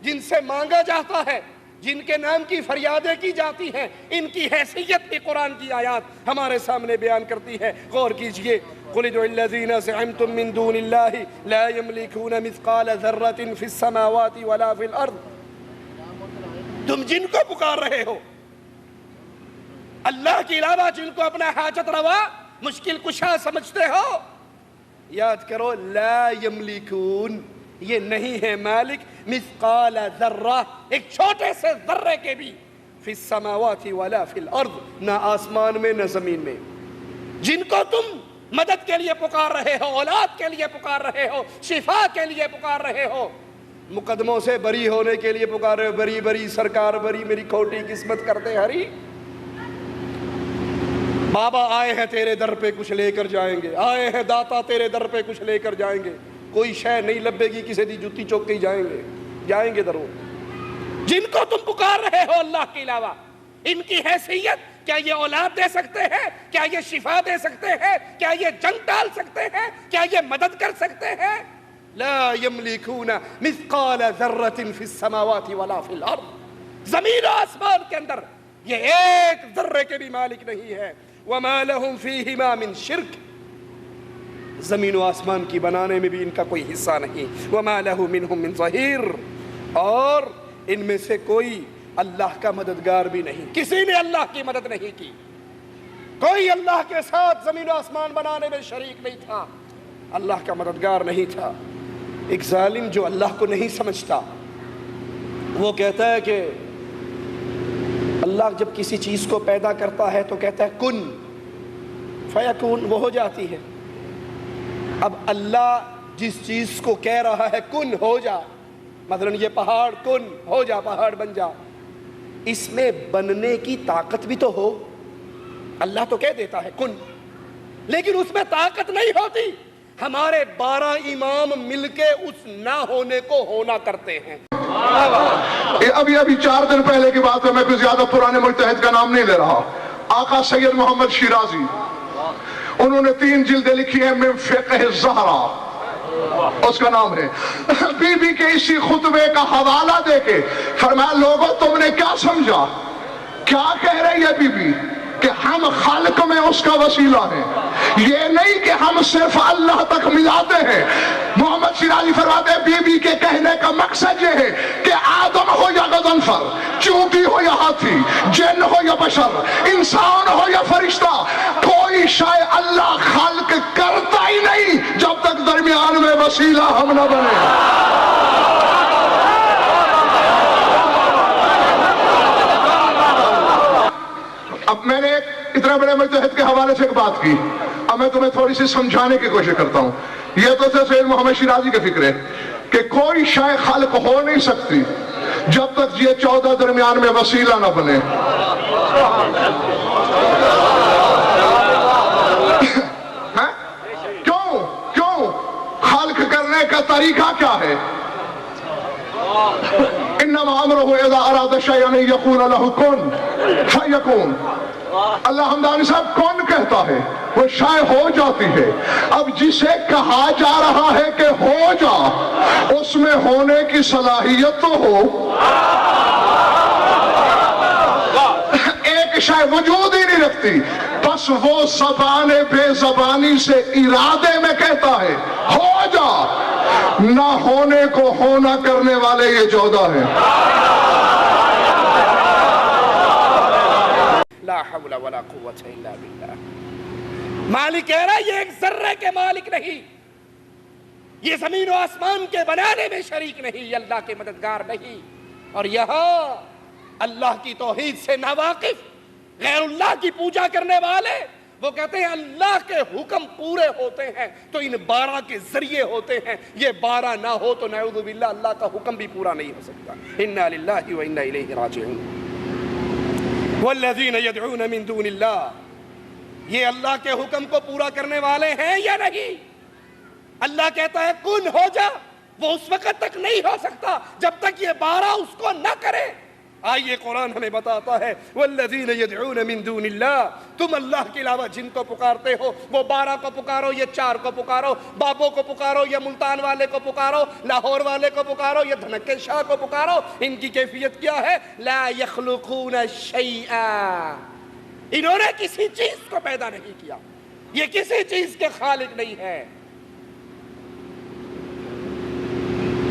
جن سے مانگا جاتا ہے، جن کے نام کی فریادیں کی جاتی ہیں، ان کی حیثیت بھی قرآن کی آیات ہمارے سامنے بیان کرتی ہے۔ غور کیجئے، قُلِ ادْعُوا الَّذِينَ زَعَمْتُم مِّن دُونِ اللَّهِ لَا يَمْلِكُونَ مِثْقَالَ ذَرَّةٍ فِي السَّمَاوَاتِ وَلَا فِي الْأَرْضِ، تم جن کو پکار رہے ہو، اللہ کے علاوہ جن کو اپنا حاجت روا، مشکل کشا سمجھتے ہو، یاد کرو لا یملکون، یہ نہیں ہے مالک مثقال ذرہ، ایک چھوٹے سے ذرے کے بھی، فی السماوات ولا فی الارض، نہ آسمان میں نہ زمین میں۔ جن کو تم مدد کے لیے پکار رہے ہو، اولاد کے لیے پکار رہے ہو، شفا کے لیے پکار رہے ہو، مقدموں سے بری ہونے کے لیے پکار رہے ہو، بری بری سرکار بری، میری کھوٹی قسمت کرتے ہری، بابا آئے ہیں تیرے در پہ کچھ لے کر جائیں گے، آئے ہیں داتا تیرے در پہ کچھ لے کر جائیں گے، کوئی شے نہیں لبے گی کسی دی جوتی چوک کے ہی جائیں گے دروں۔ جن کو تم پکار رہے ہو اللہ کے علاوہ، ان کی حیثیت کیا یہ اولاد دے سکتے ہیں؟ کیا یہ شفا دے سکتے ہیں؟ کیا یہ جنگ ٹال سکتے ہیں؟ کیا یہ مدد کر سکتے ہیں؟ لا یملکون مثقال ذرۃ فی السماوات ولا فی الارض، زمین و آسمان کے اندر یہ ایک ذرے کے بھی مالک نہیں ہے۔ وما لہم فیہما من شرک، زمین و آسمان کی بنانے میں بھی ان کا کوئی حصہ نہیں۔ وما لہ منہم من ظہیر، اور ان میں سے کوئی اللہ کا مددگار بھی نہیں، کسی نے اللہ کی مدد نہیں کی، کوئی اللہ کے ساتھ زمین و آسمان بنانے میں شریک نہیں تھا، اللہ کا مددگار نہیں تھا۔ ایک ظالم جو اللہ کو نہیں سمجھتا وہ کہتا ہے کہ اللہ جب کسی چیز کو پیدا کرتا ہے تو کہتا ہے کن فیکون، وہ ہو جاتی ہے۔ اب اللہ جس چیز کو کہہ رہا ہے کن ہو جا، مثلا یہ پہاڑ کن ہو جا، پہاڑ بن جا، اس میں بننے کی طاقت بھی تو ہو۔ اللہ تو کہہ دیتا ہے کن، لیکن اس میں طاقت نہیں ہوتی۔ ہمارے 12 امام مل کے اس نہ ہونے کو ہونا کرتے ہیں۔ ابھی 4 دن پہلے کی بات ہے، میں کوئی زیادہ پرانے مجتہد کا نام نہیں لے رہا، آقا سید محمد شیرازی، انہوں نے 3 جلدیں لکھی ہیں من فقہ الزہرا، اس کا نام ہے۔ بی بی کے اسی خطبے کا حوالہ دے کے فرمایا لوگوں تم نے کیا سمجھا، کیا کہہ رہی ہے بی بی کہ ہم خالق میں اس کا وسیلہ ہیں، یہ نہیں کہ ہم صرف اللہ تک ملاتے ہیں۔ محمد شیرازی فرماتے ہیں بی بی کے کہنے کا مقصد یہ ہے کہ آدم ہو یا غضنفر، چونٹی ہو یا ہاتھی، جن ہو یا بشر، انسان ہو یا فرشتہ، کوئی شے اللہ خلق کرتا ہی نہیں جب تک درمیان میں وسیلہ ہم نہ بنے۔ اب میں نے اتنا بڑے مجتہد کے حوالے سے ایک بات کی، اب میں تمہیں تھوڑی سی سمجھانے کی کوشش کرتا ہوں۔ یہ تو سید محمد شیرازی کی فکر ہے کہ کوئی شے خالق ہو نہیں سکتی جب تک یہ 14 درمیان میں وسیلہ نہ بنے۔ کیوں خالق کرنے کا طریقہ کیا ہے؟ انما امرہ اذا اراد شیئا ان یقول لہ کن فیکون۔ اللہ حمدانی صاحب کون کہتا ہے، وہ شے ہو جاتی ہے۔ اب جسے کہا جا رہا ہے کہ ہو جا، اس میں ہونے کی صلاحیت تو ہو۔ ایک شے وجود ہی نہیں رکھتی، بس وہ زبان بے زبانی سے ارادے میں کہتا ہے ہو جا، نہ ہونے کو ہونا کرنے والے یہ 14 ہیں۔ لا حول ولا قوت الا باللہ۔ مالک کہہ رہا ہے یہ ایک ذرے کے مالک نہیں، یہ زمین و آسمان کے بنانے میں شریک نہیں، یہ اللہ کے مددگار نہیں۔ اور یہاں اللہ کی توحید سے ناواقف، غیر اللہ کی پوجا کرنے والے، وہ کہتے ہیں اللہ کے حکم پورے ہوتے ہیں تو ان 12 کے ذریعے ہوتے ہیں، یہ 12 نہ ہو تو نعوذ باللہ اللہ کا حکم بھی پورا نہیں ہو سکتا۔ انا للہ و انا الیہ راجعون۔ والذین یدعون من دون اللہ، یہ اللہ کے حکم کو پورا کرنے والے ہیں یا نہیں؟ اللہ کہتا ہے کن ہو جا، وہ اس وقت تک نہیں ہو سکتا جب تک یہ 12 اس کو نہ کرے۔ آئیے قرآن ہمیں بتاتا ہے والذین یدعون من دون اللہ، تم اللہ کے علاوہ جن کو پکارتے ہو، وہ 12 کو پکارو، یہ 4 کو پکارو، بابوں کو پکارو، یہ ملتان والے کو پکارو، لاہور والے کو پکارو، یہ دھنکے شاہ کو پکارو، ان کی کیفیت کیا ہے؟ لا یخلقون شیئا، انہوں نے کسی چیز کو پیدا نہیں کیا، یہ کسی چیز کے خالق نہیں ہے۔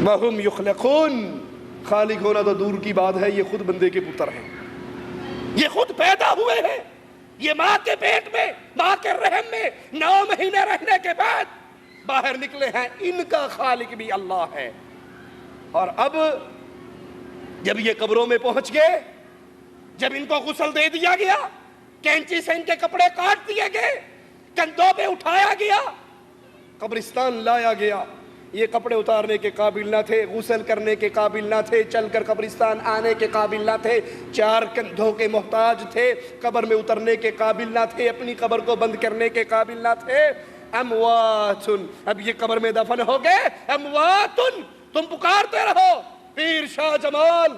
وَهُمْ يُخْلَقُونَ، خالق ہونا تو دور کی بات ہے، یہ خود بندے کے پتر ہیں، یہ خود پیدا ہوئے ہیں، یہ ماں کے پیٹ میں، ماں کے رحم میں 9 مہینے رہنے کے بعد باہر نکلے ہیں، ان کا خالق بھی اللہ ہے۔ اور اب جب یہ قبروں میں پہنچ گئے، جب ان کو غسل دے دیا گیا، کینچی سے ان کے کپڑے کاٹ دیے گئے، کندھوں پہ اٹھایا گیا، قبرستان لایا گیا، یہ کپڑے اتارنے کے قابل نہ تھے، غسل کرنے کے قابل نہ تھے، چل کر قبرستان آنے کے قابل نہ تھے، 4 کندھوں کے محتاج تھے، قبر میں اترنے کے قابل نہ تھے، اپنی قبر کو بند کرنے کے قابل نہ تھے۔ اموات، اب یہ قبر میں دفن ہو گئے، اموات، تم پکارتے رہو، پیر شاہ جمال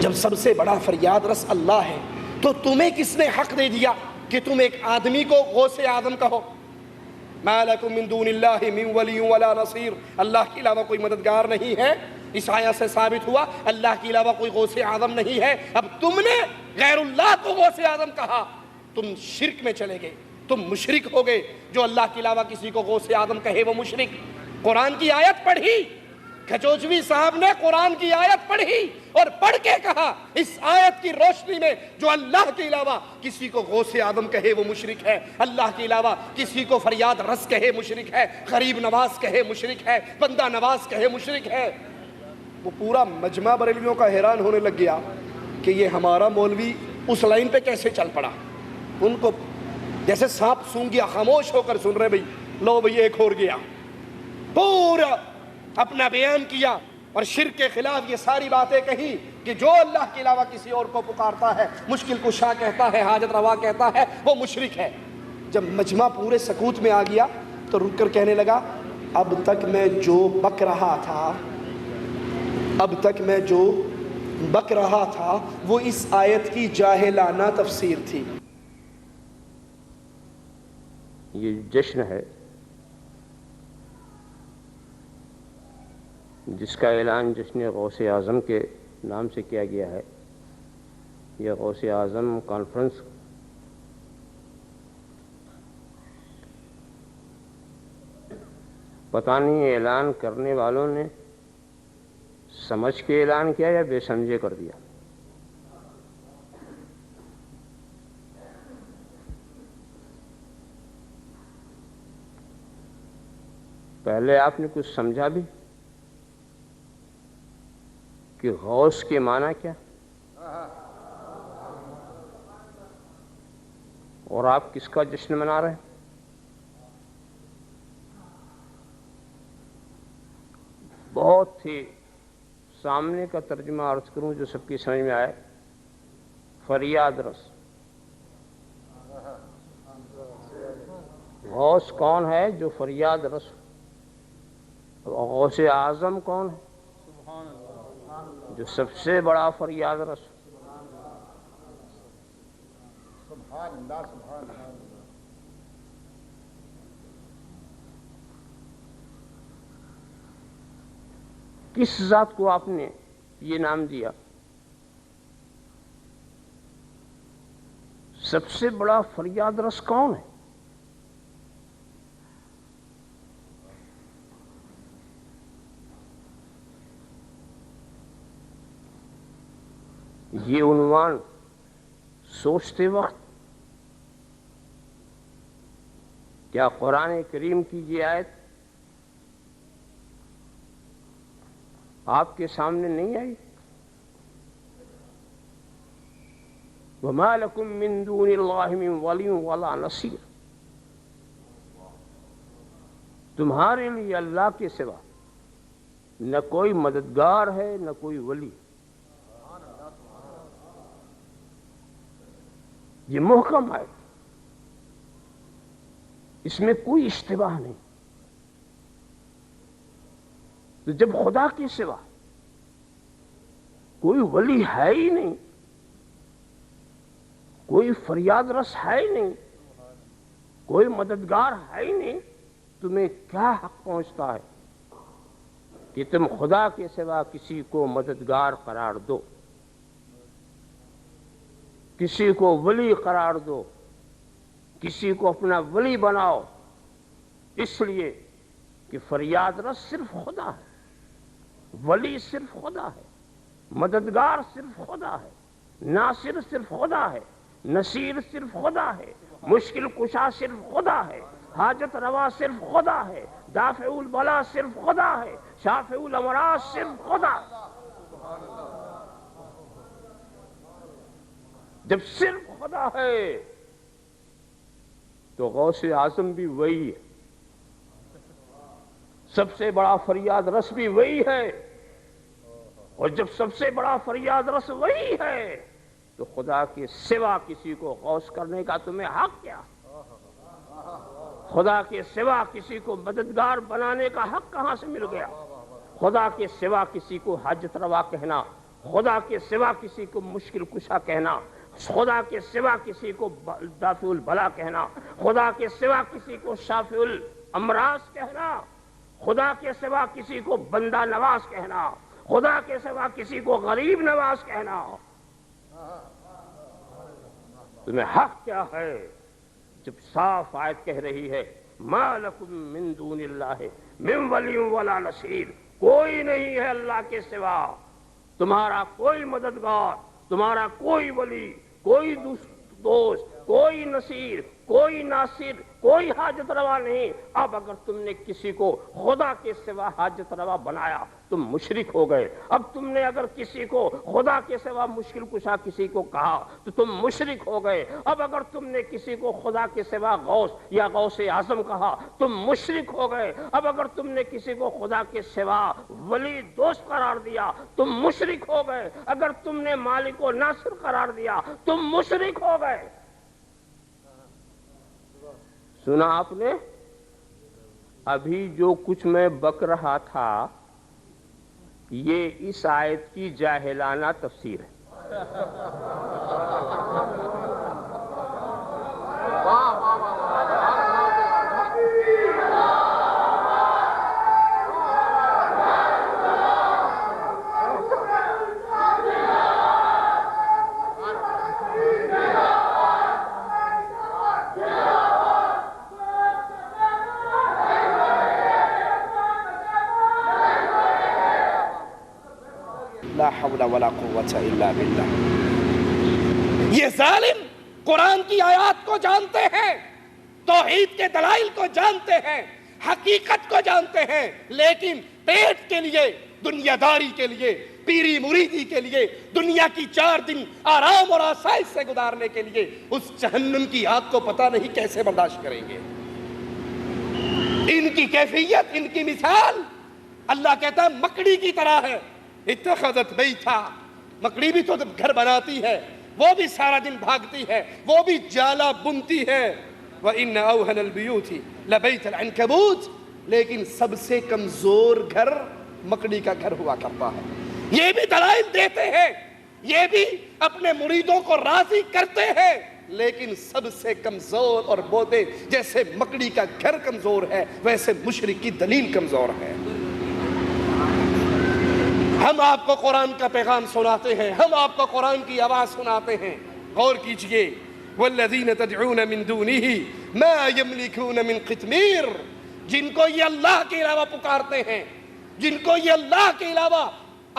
جب سب سے بڑا فریاد رس اللہ ہے تو تمہیں کس نے حق دے دیا کہ تم ایک آدمی کو غوث اعظم کہو؟ ما لکم من دون اللہ من ولی ولا نصیر، اللہ کے علاوہ کوئی مددگار نہیں ہے۔ اس آیت سے ثابت ہوا اللہ کے علاوہ کوئی غوث اعظم نہیں ہے۔ اب تم نے غیر اللہ کو غوث اعظم کہا، تم شرک میں چلے گئے، تم مشرک ہو گئے۔ جو اللہ کے علاوہ کسی کو غوث اعظم کہے وہ مشرک۔ قرآن کی آیت پڑھی، کھچوچوی صاحب نے قرآن کی آیت پڑھی اور پڑھ کے کہا اس آیت کی روشنی میں جو اللہ کے علاوہ کسی کو غوث اعظم کہے وہ مشرک ہے، اللہ کے علاوہ کسی کو فریاد رس کہے مشرک ہے، غریب نواز کہے مشرک ہے، بندہ نواز کہے مشرک ہے۔ وہ پورا مجمع بریلویوں کا حیران ہونے لگ گیا کہ یہ ہمارا مولوی اس لائن پہ کیسے چل پڑا۔ ان کو جیسے سانپ سونگ گیا، خاموش ہو کر سن رہے بھئی، لو بھئی ایک اور گیا، پورا اپنا بیان کیا اور شرک کے خلاف یہ ساری باتیں کہی کہ جو اللہ کے علاوہ کسی اور کو پکارتا ہے، مشکل کشا کہتا ہے، حاجت روا کہتا ہے، وہ مشرک ہے۔ جب مجمع پورے سکوت میں آ گیا تو رک کر کہنے لگا اب تک میں جو بک رہا تھا وہ اس آیت کی جاہلانہ تفسیر تھی۔ یہ جشن ہے جس کا اعلان جشن غوث اعظم کے نام سے کیا گیا ہے۔ یہ غوث اعظم کانفرنس پتہ نہیں اعلان کرنے والوں نے سمجھ کے اعلان کیا یا بے سمجھے کر دیا۔ پہلے آپ نے کچھ سمجھا بھی کہ غوث کے معنی کیا، اور آپ کس کا جشن منا رہے ہیں؟ بہت ہی سامنے کا ترجمہ عرض کروں جو سب کی سمجھ میں آئے، فریاد رس۔ غوث کون ہے؟ جو فریاد رس۔ غوث اعظم کون ہے؟ جو سب سے بڑا فریاد رس۔ کس ذات کو آپ نے یہ نام دیا؟ سب سے بڑا فریاد رس کون ہے؟ یہ عنوان سوچتے وقت کیا قرآن کریم کی یہ آیت آپ کے سامنے نہیں آئی؟ وَمَا لَكُم مِّن دُونِ اللَّهِ مِن وَلِيٍّ وَلَا نَصِيرٍ۔ تمہارے لیے اللہ کے سوا نہ کوئی مددگار ہے نہ کوئی ولی۔ یہ محکم ہے، اس میں کوئی اشتباہ نہیں۔ تو جب خدا کے سوا کوئی ولی ہے ہی نہیں، کوئی فریاد رس ہے ہی نہیں، کوئی مددگار ہے ہی نہیں، تمہیں کیا حق پہنچتا ہے کہ تم خدا کے سوا کسی کو مددگار قرار دو، کسی کو ولی قرار دو، کسی کو اپنا ولی بناؤ؟ اس لیے کہ فریاد رس صرف خدا ہے، ولی صرف خدا ہے، مددگار صرف خدا ہے، ناصر صرف خدا ہے، نصیر صرف خدا ہے، مشکل کشا صرف خدا ہے، حاجت روا صرف خدا ہے، دافع البلا صرف خدا ہے، شافع الامراض صرف خدا ہے۔ جب صرف خدا ہے تو غوث اعظم بھی وہی ہے، سب سے بڑا فریاد رس بھی وہی ہے، اور جب سب سے بڑا فریاد رس وہی ہے تو خدا کے سوا کسی کو غوث کرنے کا تمہیں حق کیا؟ خدا کے سوا کسی کو مددگار بنانے کا حق کہاں سے مل گیا؟ خدا کے سوا کسی کو حاجت روا کہنا خدا کے سوا کسی کو مشکل کشا کہنا، خدا کے سوا کسی کو دافع البلا کہنا، خدا کے سوا کسی کو شافع الامراض کہنا، خدا کے سوا کسی کو بندہ نواز کہنا، خدا کے سوا کسی کو غریب نواز کہنا، تمہیں حق کیا ہے جب صاف آیت کہہ رہی ہے ما لکم من دون اللہ من ولی ولا نصیر، کوئی نہیں ہے اللہ کے سوا تمہارا کوئی مددگار، تمہارا کوئی ولی، کوئی دوست، کوئی نصیر، کوئی ناصر، کوئی حاجت روا نہیں۔ اب اگر تم نے کسی کو خدا کے سوا حاجت روا بنایا تم مشرک ہو گئے۔ اب تم نے اگر کسی کو خدا کے سوا مشکل کشا کسی کو کہا تو تم مشرک ہو گئے۔ اب اگر تم نے کسی کو خدا کے سوا غوث یا غوث اعظم کہا تم مشرک ہو گئے۔ اب اگر تم نے کسی کو خدا کے سوا ولی دوست قرار دیا تم مشرک ہو گئے۔ اگر تم نے مالک و ناصر قرار دیا تم مشرک ہو گئے۔ سنا آپ نے؟ ابھی جو کچھ میں بک رہا تھا یہ اس آیت کی جاہلانہ تفسیر ہے۔ لا حول ولا قوة الا باللہ۔ یہ ظالم قرآن کی آیات کو جانتے ہیں، توحید کے دلائل کو جانتے ہیں، حقیقت کو جانتے ہیں، لیکن پیٹ کے لیے، دنیا داری کے لیے، پیری مریدی کے لیے، دنیا کی 4 دن آرام اور آسائش سے گزارنے کے لیے اس جہنم کی آگ کو پتہ نہیں کیسے برداشت کریں گے۔ ان کی کیفیت، ان کی مثال اللہ کہتا ہے مکڑی کی طرح ہے۔ اتخذت بیتا، مکڑی بھی تو گھر بناتی ہے، وہ بھی سارا دن بھاگتی ہے، وہ بھی جالا بنتی ہے۔ وَإِنَّ أَوْهَنَ الْبِيُوتِ لَبَيْتَ الْعَنْكَبُوتِ، لیکن سب سے کمزور گھر مکڑی کا گھر ہوا کرتا ہے۔ یہ بھی دلائل دیتے ہیں، یہ بھی اپنے مریدوں کو راضی کرتے ہیں، لیکن سب سے کمزور اور بولتے جیسے مکڑی کا گھر کمزور ہے ویسے مشرک کی دلیل کمزور ہے۔ ہم آپ کو قرآن کا پیغام سناتے ہیں، ہم آپ کو قرآن کی آواز سناتے ہیں، غور کیجئے۔ والذین تدعون من دونہ ما یملکون من قطمیر، جن کو یہ اللہ کے علاوہ پکارتے ہیں، جن کو یہ اللہ کے علاوہ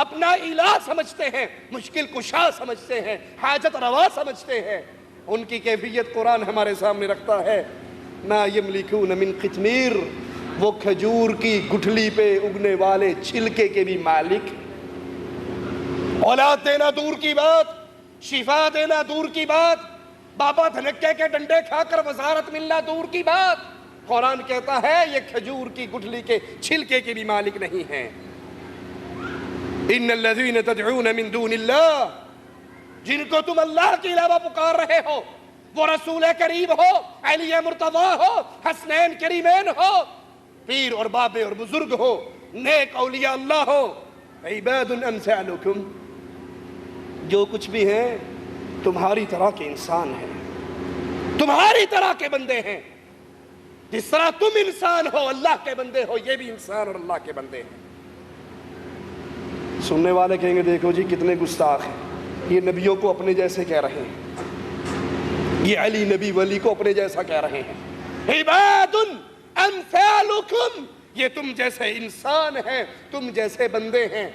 اپنا الہ سمجھتے ہیں، مشکل کشا سمجھتے ہیں، حاجت روا سمجھتے ہیں، ان کی کیفیت قرآن ہمارے سامنے رکھتا ہے۔ ما یملکون من قطمیر، وہ کھجور کی گٹھلی پہ اگنے والے چھلکے کے بھی مالک۔ اولاد دینا دور کی بات، شفا دینا دور کی بات، بابا دھنکے کے ڈنڈے کھا کر وزارت ملنا دور کی بات، قرآن کہتا ہے یہ کھجور کی گٹھلی کے چھلکے کے بھی مالک نہیں ہیں۔ ان الذین تدعون من دون اللہ، جن کو تم اللہ کے علاوہ پکار رہے ہو، وہ رسول کریم ہو، علی مرتضی ہو، حسنین کریمین ہو، پیر اور بابے اور بزرگ ہو، نیک اولیاء اللہ ہو، عباد امثالکم، جو کچھ بھی ہیں تمہاری طرح کے انسان ہیں، تمہاری طرح کے بندے ہیں۔ جس طرح تم انسان ہو اللہ کے بندے ہو، یہ بھی انسان اور اللہ کے بندے ہیں۔ سننے والے کہیں گے دیکھو جی کتنے گستاخ ہیں، یہ نبیوں کو اپنے جیسے کہہ رہے ہیں، یہ علی نبی ولی کو اپنے جیسا کہہ رہے ہیں۔ عباد امثالکم، یہ تم جیسے انسان ہیں، تم جیسے بندے ہیں۔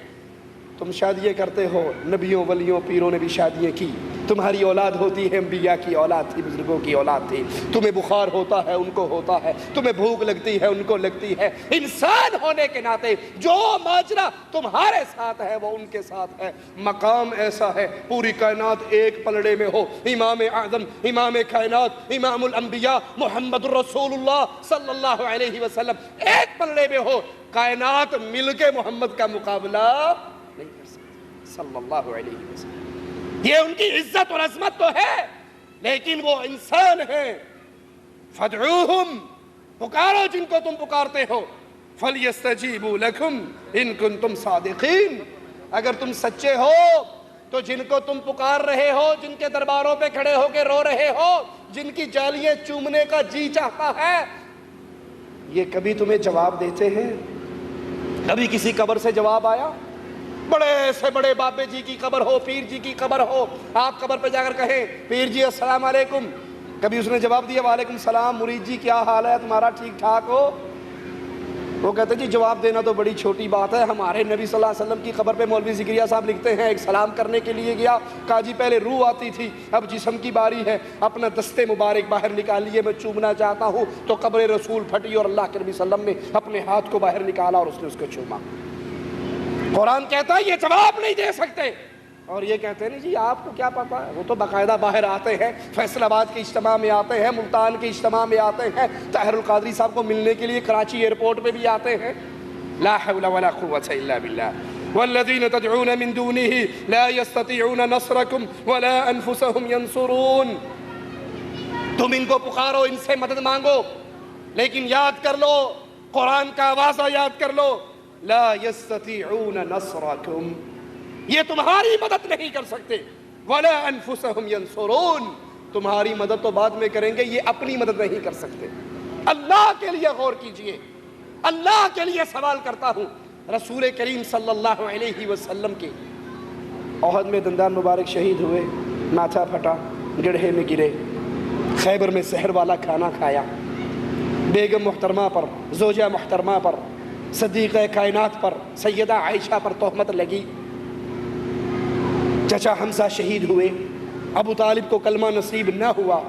تم شادیاں کرتے ہو، نبیوں ولیوں پیروں نے بھی شادیاں کی، تمہاری اولاد ہوتی ہے، انبیاء کی اولاد تھی، بزرگوں کی اولاد تھی، تمہیں بخار ہوتا ہے ان کو ہوتا ہے، تمہیں بھوک لگتی ہے ان کو لگتی ہے۔ انسان ہونے کے ناطے جو ماجرا تمہارے ساتھ ہے وہ ان کے ساتھ ہے۔ مقام ایسا ہے پوری کائنات ایک پلڑے میں ہو، امام اعظم، امام کائنات، امام الانبیاء محمد رسول اللہ صلی اللہ علیہ وسلم ایک پلڑے میں ہو، کائنات مل کے محمد کا مقابلہ نہیں کر سکتے صلی اللہ علیہ وسلم۔ یہ ان کی عزت اور عظمت تو ہے، لیکن وہ انسان ہیں۔ فادعوہم، پکارو جن کو تم پکارتے ہو، فلیستجیبوا لکم ان کنتم صادقین، اگر تم سچے ہو تو جن کو تم پکار رہے ہو، جن کے درباروں پہ کھڑے ہو کے رو رہے ہو، جن کی جالیاں چومنے کا جی چاہتا ہے، یہ کبھی تمہیں جواب دیتے ہیں؟ کبھی کسی قبر سے جواب آیا؟ بڑے سے بڑے بابے جی کی قبر ہو، پیر جی کی قبر ہو، آپ قبر پہ جا کر کہیں پیر جی السلام علیکم، کبھی اس نے جواب دیا وعلیکم السلام، مرید جی کیا حال ہے تمہارا، ٹھیک ٹھاک ہو؟ وہ کہتے جی جواب دینا تو بڑی چھوٹی بات ہے، ہمارے نبی صلی اللہ علیہ وسلم کی قبر پہ مولوی زکریا صاحب لکھتے ہیں ایک سلام کرنے کے لیے گیا، کہا جی پہلے روح آتی تھی، اب جسم کی باری ہے، اپنا دستے مبارک باہر نکالیے، میں چومنا چاہتا ہوں، تو قبر رسول پھٹی اور اللہ کے نبی صلی اللہ علیہ وسلم نے اپنے ہاتھ کو باہر نکالا اور اس نے اس کو چوما۔ قرآن کہتا ہے یہ جواب نہیں دے سکتے، اور یہ کہتے ہیں نہیں جی آپ کو کیا پتا ہے، وہ تو باقاعدہ باہر آتے ہیں، فیصل آباد کے اجتماع میں آتے ہیں، ملتان کے اجتماع میں آتے ہیں، طاہر القادری صاحب کو ملنے کے لیے کراچی ایئرپورٹ پہ بھی آتے ہیں۔ لا حول ولا قوة الا بالله والذين تدعون من دونه لا يستطيعون نصركم ولا انفسهم ينصرون۔ تم ان کو پکارو، ان سے مدد مانگو، لیکن یاد کر لو، قرآن کا واضح یاد کر لو، لا يستطيعون نصركم، یہ تمہاری مدد نہیں کر سکتے، ولا انفسهم ينصرون، تمہاری مدد تو بعد میں کریں گے، یہ اپنی مدد نہیں کر سکتے۔ اللہ کے لیے غور کیجئے، اللہ کے لیے سوال کرتا ہوں، رسول کریم صلی اللہ علیہ وسلم کے احد میں دندان مبارک شہید ہوئے، ماتھا پھٹا، گڑھے میں گرے، خیبر میں سحر والا کھانا کھایا، بیگم محترمہ پر، زوجہ محترمہ پر، صدیقہ کائنات پر، سیدہ عائشہ پر تہمت لگی، چچا حمزہ شہید ہوئے، ابو طالب کو کلمہ نصیب نہ ہوا،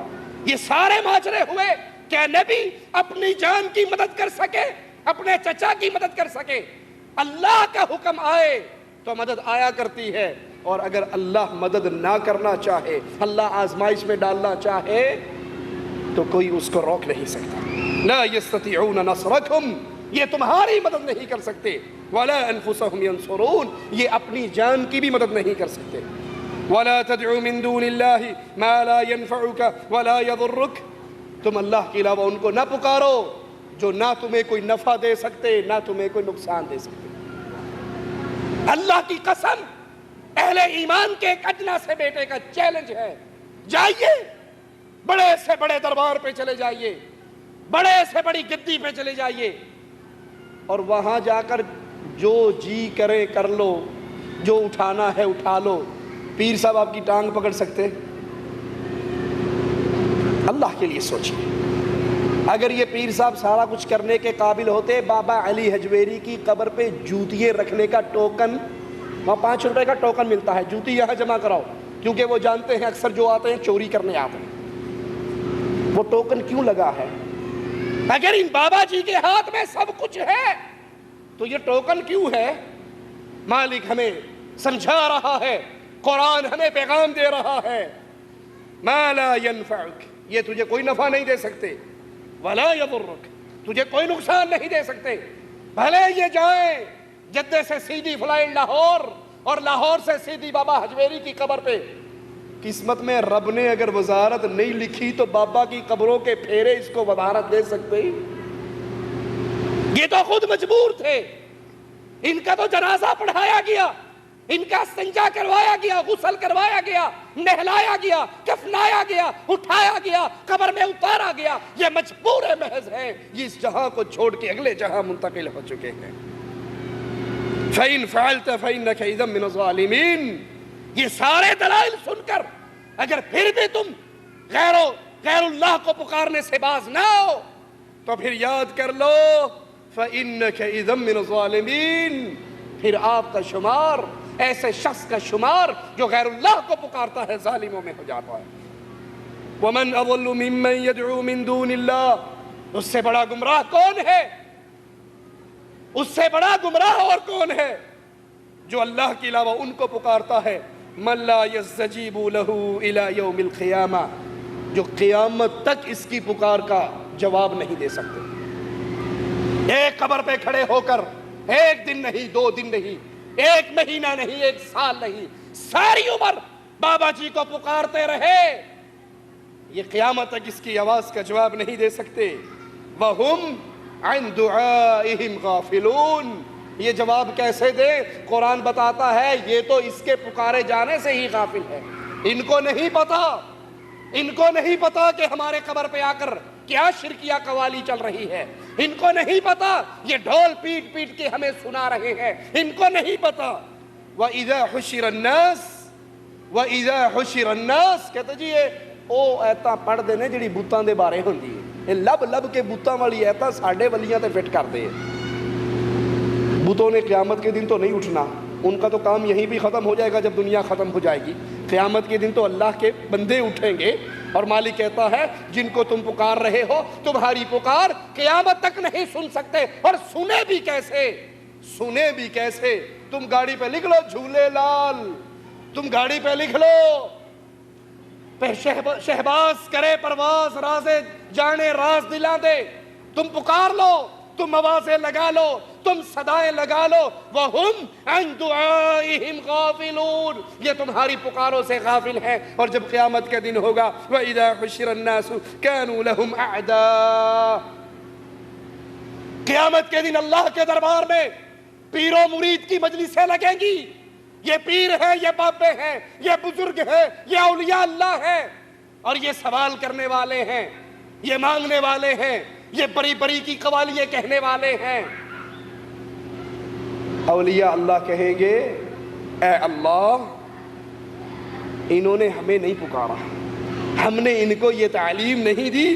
یہ سارے ماجرے ہوئے، کیا نبی اپنی جان کی مدد کر سکے، اپنے چچا کی مدد کر سکے؟ اللہ کا حکم آئے تو مدد آیا کرتی ہے، اور اگر اللہ مدد نہ کرنا چاہے، اللہ آزمائش میں ڈالنا چاہے، تو کوئی اس کو روک نہیں سکتا۔ لا يستطيعون نصركم، یہ تمہاری مدد نہیں کر سکتے، ولا انفسهم ينصرون، یہ اپنی جان کی بھی مدد نہیں کر سکتے۔ ولا تدعو من دون الله ما لا ينفعك ولا يضرك، تم اللہ کے علاوہ ان کو نہ پکارو جو نہ تمہیں کوئی نفع دے سکتے نہ تمہیں کوئی نقصان دے سکتے۔ اللہ کی قسم، اہل ایمان کے ایک ادنا سے بیٹے کا چیلنج ہے، جائیے بڑے سے بڑے دربار پہ چلے جائیے، بڑے سے بڑی گدی پہ چلے جائیے، اور وہاں جا کر جو جی کرے کر لو، جو اٹھانا ہے اٹھا لو۔ پیر صاحب آپ کی ٹانگ پکڑ سکتے؟ اللہ کے لیے سوچیے، اگر یہ پیر صاحب سارا کچھ کرنے کے قابل ہوتے، بابا علی حجویری کی قبر پہ جوتیے رکھنے کا ٹوکن، وہاں 5 روپے کا ٹوکن ملتا ہے، جوتی یہاں جمع کراؤ، کیونکہ وہ جانتے ہیں اکثر جو آتے ہیں چوری کرنے آتے ہیں۔ وہ ٹوکن کیوں لگا ہے؟ اگر ان بابا جی کے ہاتھ میں سب کچھ ہے تو یہ ٹوکن کیوں ہے؟ مالک ہمیں سمجھا رہا ہے، قرآن ہمیں پیغام دے رہا ہے، ما لا ينفعك، یہ تجھے کوئی نفع نہیں دے سکتے، ولا يضرك، تجھے کوئی نقصان نہیں دے سکتے، بھلے یہ جائیں جدے سے سیدھی فلائٹ لاہور، اور لاہور سے سیدھی بابا حجویری کی قبر پہ۔ قسمت میں رب نے اگر وزارت نہیں لکھی تو بابا کی قبروں کے پھیرے اس کو وزارت دے سکتے؟ یہ تو خود مجبور تھے، ان کا تو جنازہ پڑھایا گیا، ان کا استنجا کروایا گیا، غسل کروایا گیا، نہلایا گیا، کفنایا گیا، اٹھایا گیا، قبر میں اتارا گیا، یہ مجبور محض ہیں، یہ اس جہاں کو چھوڑ کے اگلے جہاں منتقل ہو چکے ہیں۔ فَإِن فَعَلْتَ فَإِنَّكَ إِذًا مِّنَ الظَّالِمِينَ، یہ سارے دلائل سن کر اگر پھر بھی تم غیر اللہ کو پکارنے سے باز نہ ہو تو پھر یاد کر لو فَإِنَّكَ إِذًا مِّنَ الظَّالِمِينَ، پھر آپ کا شمار، ایسے شخص کا شمار جو غیر اللہ کو پکارتا ہے، ظالموں میں ہو جاتا ہے۔ وَمَنْ أَضَلُّ مِمَّنْ يَدْعُو مِن دُونِ اللَّهِ، اس سے بڑا گمراہ کون ہے؟ اس سے بڑا گمراہ اور کون ہے جو اللہ کے علاوہ ان کو پکارتا ہے؟ مَن لَا يَسْتَجِيبُ لَهُ إِلَى يَوْمِ الْقِيَامَةِ، جو قیامت تک اس کی پکار کا جواب نہیں دے سکتے۔ ایک قبر پہ کھڑے ہو کر ایک دن نہیں، 2 دن نہیں، 1 مہینہ نہیں، 1 سال نہیں، ساری عمر بابا جی کو پکارتے رہے، یہ قیامت تک اس کی آواز کا جواب نہیں دے سکتے۔ وَهُمْ عَنْ دُعَائِهِمْ غَافِلُونَ، یہ جواب کیسے دے؟ قرآن بتاتا ہے یہ تو اس کے پکارے جانے سے ہی غافل ہے. ان کو نہیں پتا کہ ہمارے قبر پہ آ کر کیا شرکیہ قوالی چل رہی ہے. ان کو نہیں پتا یہ ڈھول پیٹ پیٹ کے ہمیں سنا رہے ہیں. ان کو نہیں پتا. وَإِذَا حُشِرَ النَّاسِ کہتے جی او ایتا پڑھ دینے جڑی بوتاں دے بارے ہوندی ہے. یہ لب کے بوتاں والی ایتا ساڑھے ولیاں تے فٹ کر دے. بتوں نے قیامت کے دن تو نہیں اٹھنا. ان کا تو کام یہیں بھی ختم ہو جائے گا جب دنیا ختم ہو جائے گی. قیامت کے دن تو اللہ کے بندے اٹھیں گے اور مالک کہتا ہے جن کو تم پکار رہے ہو تمہاری پکار قیامت تک نہیں سن سکتے. اور سنے بھی کیسے؟ تم گاڑی پہ لکھ لو جھولے لال. تم گاڑی پہ لکھ لو شہباز کرے پرواز رازے جانے راز دلا دے. تم پکار لو، تم آوازیں لگا لو، تم صدائیں لگا لو. وَهُمْ عَنْ دُعَائِهِمْ غَافِلُونَ یہ تمہاری پکاروں سے غافل ہیں. اور جب قیامت کے دن ہوگا وَإِذَا حُشِرَ النَّاسُ كَانُوا لَهُمْ أَعْدَاءَ قیامت کے دن اللہ کے دربار میں پیر و مرید کی مجلسیں لگیں گی. یہ پیر ہے، یہ بابے ہیں، یہ بزرگ ہے، یہ اولیاء اللہ ہے. اور یہ سوال کرنے والے ہیں، یہ مانگنے والے ہیں، یہ بری بری کی قوالیاں کہنے والے ہیں. اولیاء اللہ کہیں گے اے اللہ انہوں نے ہمیں نہیں پکارا، ہم نے ان کو یہ تعلیم نہیں دی.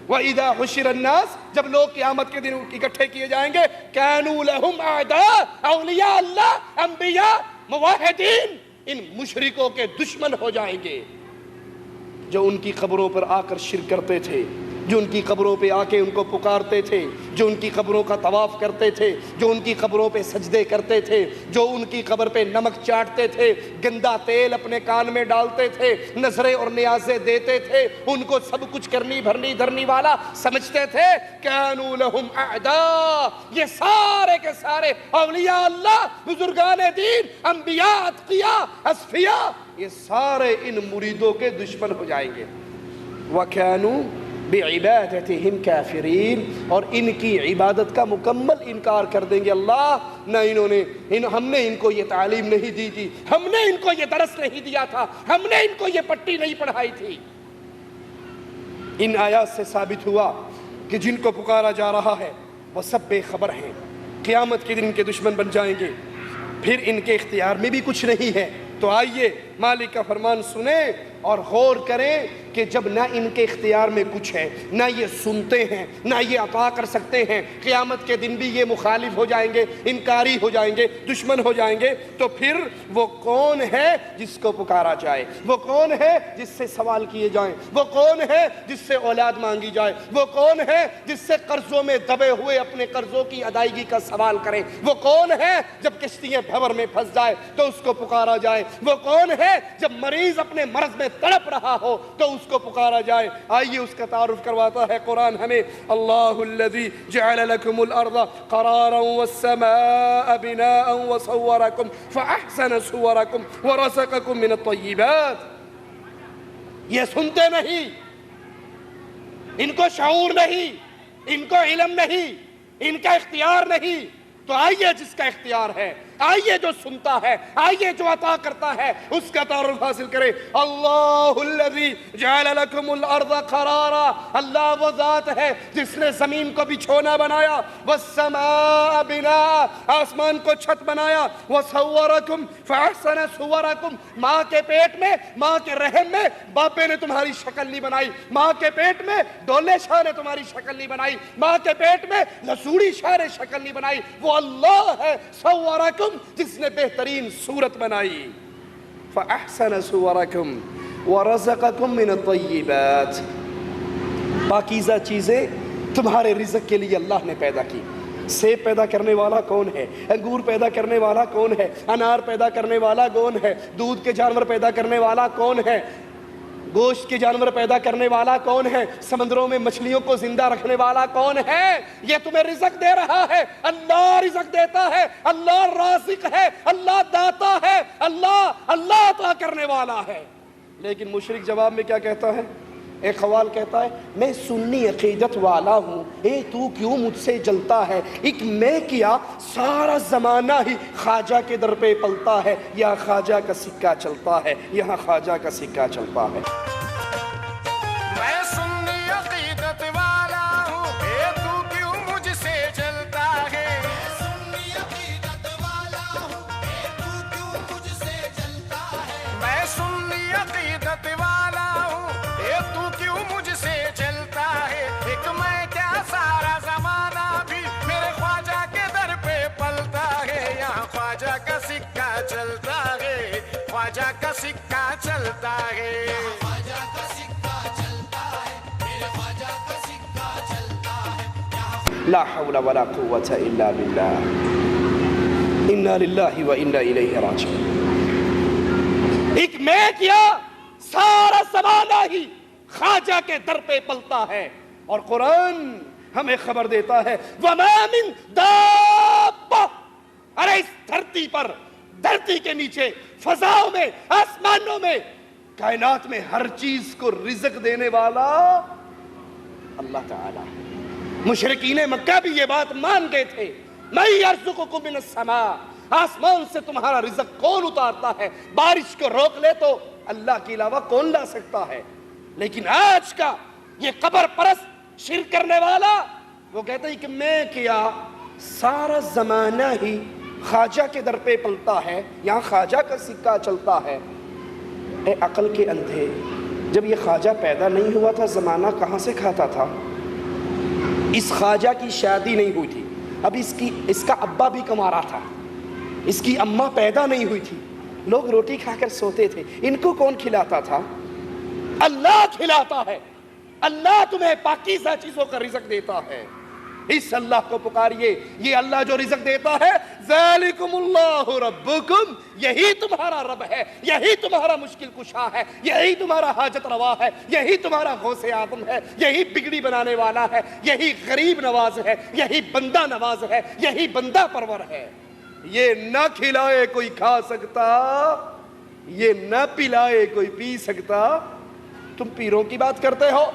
وَإِذَا حُشِرَ النَّاسِ جب لوگ قیامت کے دن اکٹھے کیے جائیں گے كَانُوا لَهُمْ أَعْدَاءَ اولیاء اللہ، انبیاء، موحدین ان مشرکوں کے دشمن ہو جائیں گے جو ان کی قبروں پر آ کر شرک کرتے تھے، جو ان کی قبروں پہ آ کے ان کو پکارتے تھے، جو ان کی قبروں کا طواف کرتے تھے، جو ان کی قبروں پہ سجدے کرتے تھے، جو ان کی قبر پہ نمک چاٹتے تھے، گندا تیل اپنے کان میں ڈالتے تھے، نظریں اور نیازیں دیتے تھے، ان کو سب کچھ کرنی بھرنی دھرنی والا سمجھتے تھے. كَانُوا لَهُمْ أَعْدَاءَ یہ سارے کے سارے اولیاء اللہ، بزرگان دین، انبیاء، اتقیاء، اصفیاء یہ سارے ان مریدوں کے دشمن ہو جائیں گے. وَكَانُوا بعبادتہم کافرین اور ان کی عبادت کا مکمل انکار کر دیں گے. اللہ نہ ہم نے ان کو یہ تعلیم نہیں دی تھی، ہم نے ان کو یہ درس نہیں دیا تھا، ہم نے ان کو یہ پٹی نہیں پڑھائی تھی. ان آیات سے ثابت ہوا کہ جن کو پکارا جا رہا ہے وہ سب بے خبر ہیں، قیامت کے دن ان کے دشمن بن جائیں گے، پھر ان کے اختیار میں بھی کچھ نہیں ہے. تو آئیے مالک کا فرمان سنیں اور غور کریں کہ جب نہ ان کے اختیار میں کچھ ہے، نہ یہ سنتے ہیں، نہ یہ عطا کر سکتے ہیں، قیامت کے دن بھی یہ مخالف ہو جائیں گے، انکاری ہو جائیں گے، دشمن ہو جائیں گے. تو پھر وہ کون ہے جس کو پکارا جائے؟ وہ کون ہے جس سے سوال کیے جائیں؟ وہ کون ہے جس سے اولاد مانگی جائے؟ وہ کون ہے جس سے قرضوں میں دبے ہوئے اپنے قرضوں کی ادائیگی کا سوال کریں؟ وہ کون ہے جب کشتیاں بھنور میں پھنس جائے تو اس کو پکارا جائے؟ وہ کون ہے جب مریض اپنے مرض میں تڑپ رہا ہو تو اس کو پکارا جائے؟ آئیے اس کا تعارف کرواتا ہے قرآن ہمیں. اللہ الذی جعل لکم الارض قرارا والسماء بناء وصورکم فاحسن صورکم ورزقکم من الطیبات. یہ سنتے نہیں، ان کو شعور نہیں، ان کو علم نہیں، ان کا اختیار نہیں. تو آئیے جس کا اختیار ہے، آئیے جو سنتا ہے، آئیے جو عطا کرتا ہے، اس کا تعارف حاصل کرے. اللہ الذی جعل لکم الارض قرارا اللہ وہ ذات ہے جس نے زمین کو بچھونا بنایا، والسماء بناء آسمان کو چھت بنایا، وصورکم فاحسن صورکم ماں کے پیٹ میں، ماں کے رحم میں باپے نے تمہاری شکل نہیں بنائی، ماں کے پیٹ میں ڈولے شاہ نے تمہاری شکل نہیں بنائی، ماں کے پیٹ میں لسوڑی شاہ نے شکل نہیں بنائی. وہ اللہ ہے صورکم جس نے بہترین صورت بنائی. فاحسن صورکم ورزقکم من الطیبات پاکیزہ چیزیں تمہارے رزق کے لیے اللہ نے پیدا کی. سیب پیدا کرنے والا کون ہے؟ انگور پیدا کرنے والا کون ہے؟ انار پیدا کرنے والا کون ہے؟ دودھ کے جانور پیدا کرنے والا کون ہے؟ گوشت کے جانور پیدا کرنے والا کون ہے؟ سمندروں میں مچھلیوں کو زندہ رکھنے والا کون ہے؟ یہ تمہیں رزق دے رہا ہے، اللہ رزق دیتا ہے، اللہ رازق ہے، اللہ داتا ہے، اللہ عطا کرنے والا ہے. لیکن مشرک جواب میں کیا کہتا ہے؟ ایک قوال کہتا ہے میں سنی عقیدت والا ہوں، اے تو کیوں مجھ سے جلتا ہے، ایک میں کیا سارا زمانہ ہی خواجہ کے در پہ پلتا ہے، یا خواجہ کا سکہ چلتا ہے، یہاں خواجہ کا سکہ چلتا ہے۔ میں سنی عقیدت والا ہوں، اے تو کیوں مجھ سے جلتا ہے، میں سنی عقیدت والا ہوں، اے تو کیوں مجھ سے جلتا ہے، میں سنی عقیدت والا ہوں، اے تو کیوں مجھ سے جلتا ہے، ایک میں کیا سارا زمانہ بھی میرے خواجہ کے در پہ پلتا ہے، یہاں خواجہ کا سکہ چلتا ہے، خواجہ کا سکہ چلتا ہے، خواجہ کا سکہ چلتا ہے، میرے خواجہ کا سکہ چلتا ہے۔ لا حول ولا قوة الا باللہ، انا للہ و انا الیہ راجعون۔ ایک میں کیا سارا زمانہ ہی خواجہ کے در پہ پلتا ہے، اور قرآن ہمیں خبر دیتا ہے وَمَا مِن دَابَّةٍ، ارے اس دھرتی پر، دھرتی کے نیچے، فضاؤں میں، آسمانوں میں، کائنات میں ہر چیز کو رزق دینے والا اللہ تعالیٰ ہے۔ مشرکین مکہ بھی یہ بات مان گئے تھے، مَن يَرْزُقُكُم مِّنَ السَّمَاءِ، آسمان سے تمہارا رزق کون اتارتا ہے، بارش کو روک لے تو اللہ کے علاوہ کون لا سکتا ہے۔ لیکن آج کا یہ قبر پرست شرک کرنے والا وہ کہتا ہے کہ میں کیا سارا زمانہ ہی خواجہ کے در پہ پلتا ہے، یہاں خواجہ کا سکہ چلتا ہے۔ اے عقل کے اندھے، جب یہ خواجہ پیدا نہیں ہوا تھا زمانہ کہاں سے کھاتا تھا؟ اس خواجہ کی شادی نہیں ہوئی تھی، اب اس کا ابا بھی کما رہا تھا، اس کی اماں پیدا نہیں ہوئی تھی، لوگ روٹی کھا کر سوتے تھے، ان کو کون کھلاتا تھا؟ اللہ کھلاتا ہے۔ اللہ تمہیں پاکیزہ چیزوں کا رزق دیتا ہے، اس اللہ کو پکاریے۔ یہ اللہ جو رزق دیتا ہے، ذالکم اللہ ربکم، یہی تمہارا رب ہے، یہی تمہارا مشکل کشا ہے، یہی تمہارا حاجت روا ہے، یہی تمہارا غوث اعظم ہے، یہی بگڑی بنانے والا ہے، یہی غریب نواز ہے، یہی بندہ نواز ہے، یہی بندہ پرور ہے۔ یہ نہ کھلائے کوئی کھا سکتا، یہ نہ پلائے کوئی پی سکتا۔ تم پیروں کی بات کرتے ہو،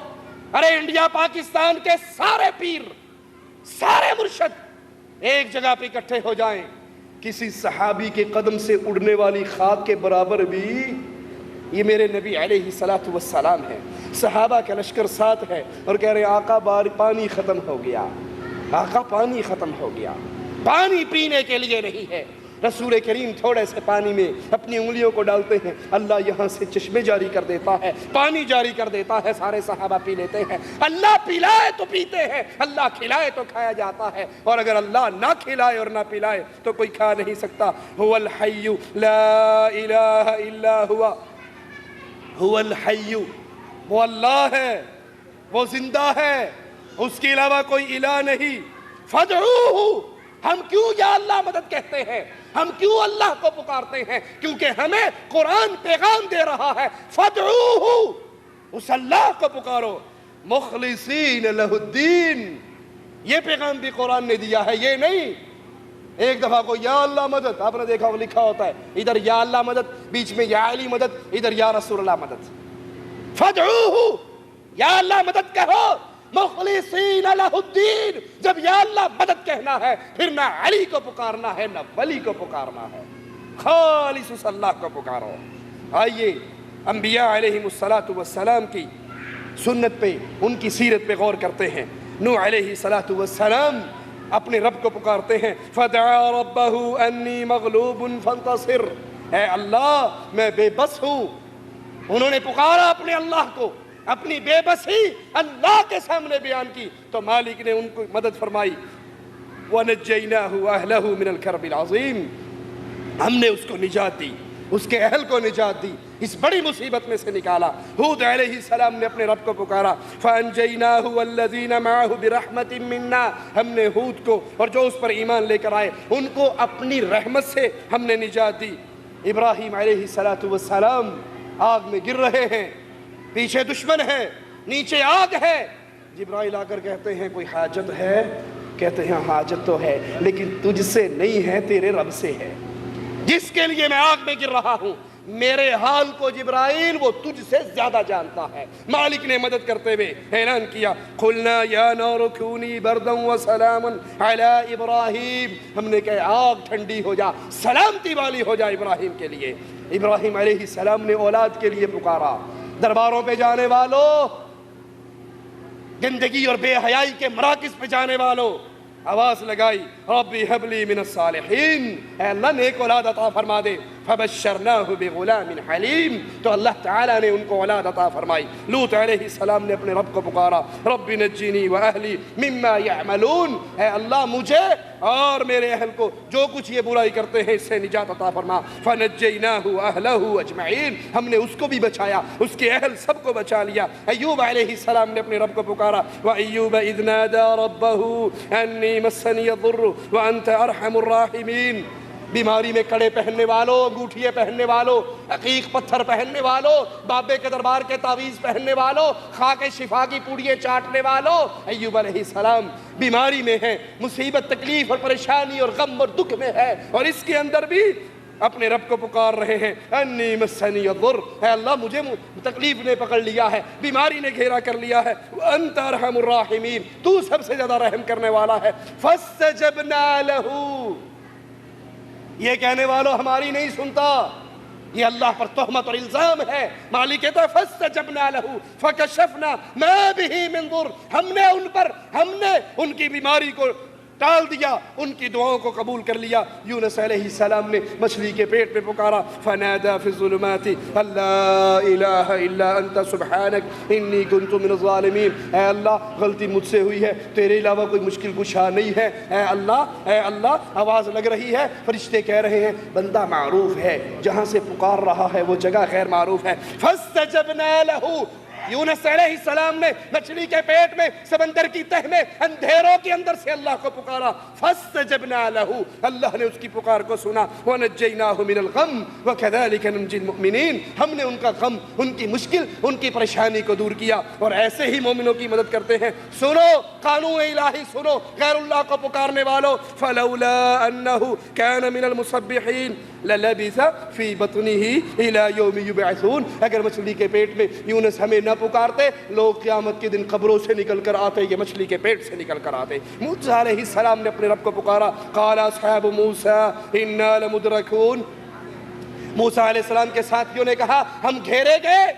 ارے انڈیا پاکستان کے سارے پیر، سارے مرشد ایک جگہ پہ اکٹھے ہو جائیں، کسی صحابی کے قدم سے اڑنے والی خاک کے برابر بھی یہ میرے نبی علیہ السلام ہے۔ صحابہ کا لشکر ساتھ ہے اور کہہ رہے آقا پانی ختم ہو گیا، آقا پانی ختم ہو گیا، پانی پینے کے لیے نہیں ہے۔ رسول کریم تھوڑے سے پانی میں اپنی انگلیوں کو ڈالتے ہیں، اللہ یہاں سے چشمے جاری کر دیتا ہے، پانی جاری کر دیتا ہے، سارے صحابہ پی لیتے ہیں۔ اللہ پلائے تو پیتے ہیں، اللہ کھلائے تو کھایا جاتا ہے، اور اگر اللہ نہ کھلائے اور نہ پلائے تو کوئی کھا نہیں سکتا۔ هو الحی لا الہ الا ہوا، هو الحی، وہ اللہ ہے، وہ زندہ ہے، اس کے علاوہ کوئی الہ نہیں۔ فادعوہ، ہم کیوں یا اللہ مدد کہتے ہیں، ہم کیوں اللہ کو پکارتے ہیں؟ کیونکہ ہمیں قرآن پیغام دے رہا ہے، فادعوہ، اس اللہ کو پکارو، مخلصین لہ الدین۔ یہ پیغام بھی قرآن نے دیا ہے، یہ نہیں ایک دفعہ کو یا اللہ مدد، آپ نے دیکھا وہ لکھا ہوتا ہے ادھر یا اللہ مدد، بیچ میں یا علی مدد، ادھر یا رسول اللہ مدد۔ فادعوہ، یا اللہ مدد کہو، مخلصین لہ الدین۔ جب یا اللہ مدد کہنا ہے پھر نہ علی کو پکارنا ہے نہ ولی کو پکارنا ہے، خالص اس اللہ کو پکارو۔ آئیے انبیاء علیہم السلام کی سنت پہ، ان کی سیرت پہ غور کرتے ہیں۔ نوح علیہ السلام اپنے رب کو پکارتے ہیں، فدعا ربہ انی مغلوب فانتصر، اے اللہ میں بے بس ہوں۔ انہوں نے پکارا اپنے اللہ کو، اپنی بے بسی اللہ کے سامنے بیان کی تو مالک نے ان کو مدد فرمائی۔ وَنَجَّيْنَاهُ وَأَهْلَهُ مِنَ الْكَرْبِ الْعَظِيمِ، ہم نے اس کو نجات دی، اس کے اہل کو نجات دی، اس بڑی مصیبت میں سے نکالا۔ ہود علیہ السلام نے اپنے رب کو پکارا، فَأَنْجَيْنَاهُ وَالَّذِينَ مَعَهُ بِرَحْمَةٍ مِّنَّا، ہم نے ہود کو اور جو اس پر ایمان لے کر آئے ان کو اپنی رحمت سے ہم نے نجات دی۔ ابراہیم علیہ السلام آگ میں گر رہے ہیں، پیچھے دشمن ہے، نیچے آگ ہے۔ جبرائیل آ کر کہتے ہیں کوئی حاجت ہے؟ کہتے ہیں حاجت تو ہے لیکن تجھ سے نہیں ہے، تیرے رب سے ہے، جس کے لیے میں آگ میں گر رہا ہوں۔ میرے حال کو جبرائیل وہ تجھ سے زیادہ جانتا ہے۔ مالک نے مدد کرتے ہوئے اعلان کیا قلنا یا نار کونی بردا وسلاما علی ابراہیم، ہم نے کہا آگ ٹھنڈی ہو جا، سلامتی والی ہو جا ابراہیم کے لیے۔ ابراہیم علیہ السلام نے اولاد کے لیے پکارا۔ درباروں پہ جانے والوں، گندگی اور بے حیائی کے مراکز پہ جانے والوں، آواز لگائی ربی حب لی من الصالحین، اے اللہ نیک اولاد عطا فرما دے۔ فبشرناہ بغلام حلیم، تو اللہ تعالیٰ نے ان کو اولاد عطا فرمائی۔ لوط علیہ السلام نے اپنے رب کو پکارا رب نجنی واہلی مما یعملون، اے اللہ مجھے اور میرے اہل کو جو کچھ یہ برائی کرتے ہیں اس سے نجات عطا فرما۔ فنجیناہ واہلہ اجمعین، ہم نے اس کو بھی بچایا، اس کے اہل سب کو بچا لیا۔ ایوب علیہ السلام نے اپنے رب کو پکارا وَأَيُّوبَ إِذْ نَادَى رَبَّهُ أَنِّي مَسَّنِيَ الضُّرُّ وَأَنْتَ أَرْحَمُ الرَّاحِمِينَ، بیماری میں کڑے پہننے والوں، انگوٹھیے پہننے والوں، عقیق پتھر پہننے والوں، بابے کے دربار کے تعویذ پہننے والوں، خاک شفا کی پوڑیاں چاٹنے والوں، ایوب علیہ السلام بیماری میں ہے، مصیبت تکلیف اور پریشانی اور غم اور دکھ میں ہے، اور اس کے اندر بھی اپنے رب کو پکار رہے ہیں انی مسنی الضر، اے اللہ مجھے تکلیف نے پکڑ لیا ہے، بیماری نے گھیرا کر لیا ہے، وانت ارحم الراحمین، تو سب سے زیادہ رحم کرنے والا ہے۔ فاستجبنا لہ، یہ کہنے والوں ہماری نہیں سنتا، یہ اللہ پر تہمت اور الزام ہے۔ مالک کہتا ہے فاستجبنا لہ فکشفنا ما بہ من ضر، ہم نے ان کی بیماری کو ٹال دیا، ان کی دعاؤں کو قبول کر لیا۔ یونس علیہ السلام نے مچھلی کے پیٹ میں پکارا فنادى في الظلمات ان لا الہ الا انت سبحانک انی کنت من الظالمین، اے اللہ غلطی مجھ سے ہوئی ہے، تیرے علاوہ کوئی مشکل کشا نہیں ہے، اے اللہ آواز لگ رہی ہے، فرشتے کہہ رہے ہیں بندہ معروف ہے، جہاں سے پکار رہا ہے وہ جگہ غیر معروف ہے۔ فاستجبنا لہ، یونس علیہ السلام نے مچھلی کے پیٹ میں، سمندر کی تہ میں، اندھیروں کے اندر سے اللہ کو پکارا، فاستجبنا لہ، اللہ نے اس کی پکار کو سنا، ونجیناہ من الغم وکذالک ننجی المؤمنین، ہم نے ان کا غم، ان کی مشکل، ان کی پریشانی کو دور کیا، اور ایسے ہی مومنوں کی مدد کرتے ہیں۔ سنو قانون الہی، سنو غیر اللہ کو پکارنے والوں، فلولا انہ کان من المسبحین للبث فی بطنہ الی یوم یبعثون، اگر مچھلی کے پیٹ میں یونس ہمیں نہ پکارتے، لوگ قیامت کے دن قبروں سے نکل کر آتے، یہ مچھلی کے پیٹ سے نکل کر آتے۔ موسیٰ علیہ السلام نے اپنے رب کو پکارا قال اصحاب موسیٰ انا لمدرکون، موسیٰ علیہ السلام کے ساتھیوں نے کہا ہم گھیرے گئے،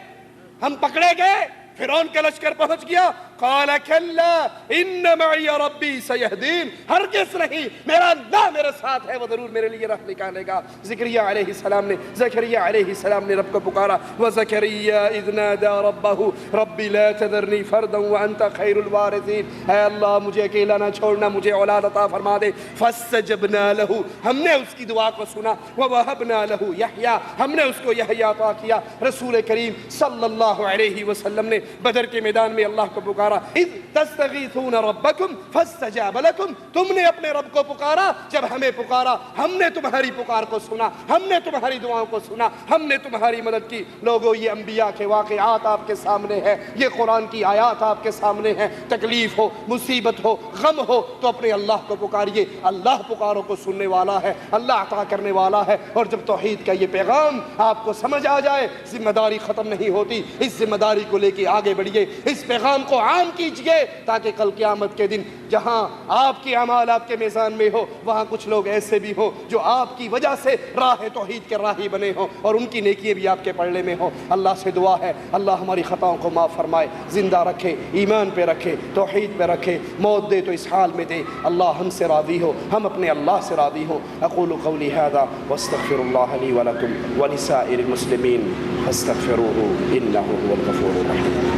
ہم پکڑے گئے، فرعون کا لشکر پہنچ گیا۔ قال کلا ان معی ربی سیہدین، ہرگز نہیں، میرا اللہ میرے ساتھ ہے، وہ ضرور میرے لیے راہ نکالے گا۔ زکریا علیہ السلام نے رب کو پکارا وزکریا اذ نادى ربہ رب لا تذرنی فردا وانت خیر الوارثین، اے اللہ مجھے اکیلا نہ چھوڑنا، مجھے اولاد عطا فرما دے۔ فاستجبنا لہ، ہم نے اس کی دعا کو سنا، ووہبنا لہ یحییٰ، ہم نے اس کو یحییٰ عطا کیا۔ رسول کریم صلی اللہ علیہ وسلم نے بدر کے میدان میں اللہ کو پکارا اذ تستغیثون ربکم فاستجاب لکم، تم نے اپنے رب کو پکارا جب ہمیں پکارا، ہم نے تمہاری پکار کو سنا، ہم نے تمہاری دعاؤں کو سنا، ہم نے تمہاری مدد کی۔ لوگوں یہ انبیاء کے واقعات آپ کے سامنے ہے، یہ قرآن کی آیات آپ کے سامنے ہیں، تکلیف ہو، مصیبت ہو، غم ہو تو اپنے اللہ کو پکاریے، اللہ پکاروں کو سننے والا ہے، اللہ عطا کرنے والا ہے۔ اور جب توحید کا یہ پیغام آپ کو سمجھ آ جائے، ذمہ داری ختم نہیں ہوتی، اس ذمہ داری کو لے کے آگے بڑھیے، اس پیغام کو عام کیجئے، تاکہ کل قیامت کے دن جہاں آپ کے اعمال آپ کے میزان میں ہو، وہاں کچھ لوگ ایسے بھی ہوں جو آپ کی وجہ سے راہ توحید کے راہی بنے ہوں، اور ان کی نیکیاں بھی آپ کے پلڑے میں ہوں۔ اللہ سے دعا ہے اللہ ہماری خطاؤں کو معاف فرمائے، زندہ رکھے، ایمان پہ رکھے، توحید پہ رکھے، موت دے تو اس حال میں دے، اللہ ہم سے راضی ہو، ہم اپنے اللہ سے راضی ہوں۔ اقول قولی ھذا واستغفر اللہ لی ولکم ولسائر المسلمین فاستغفروہ انہ هو الغفور الرحیم۔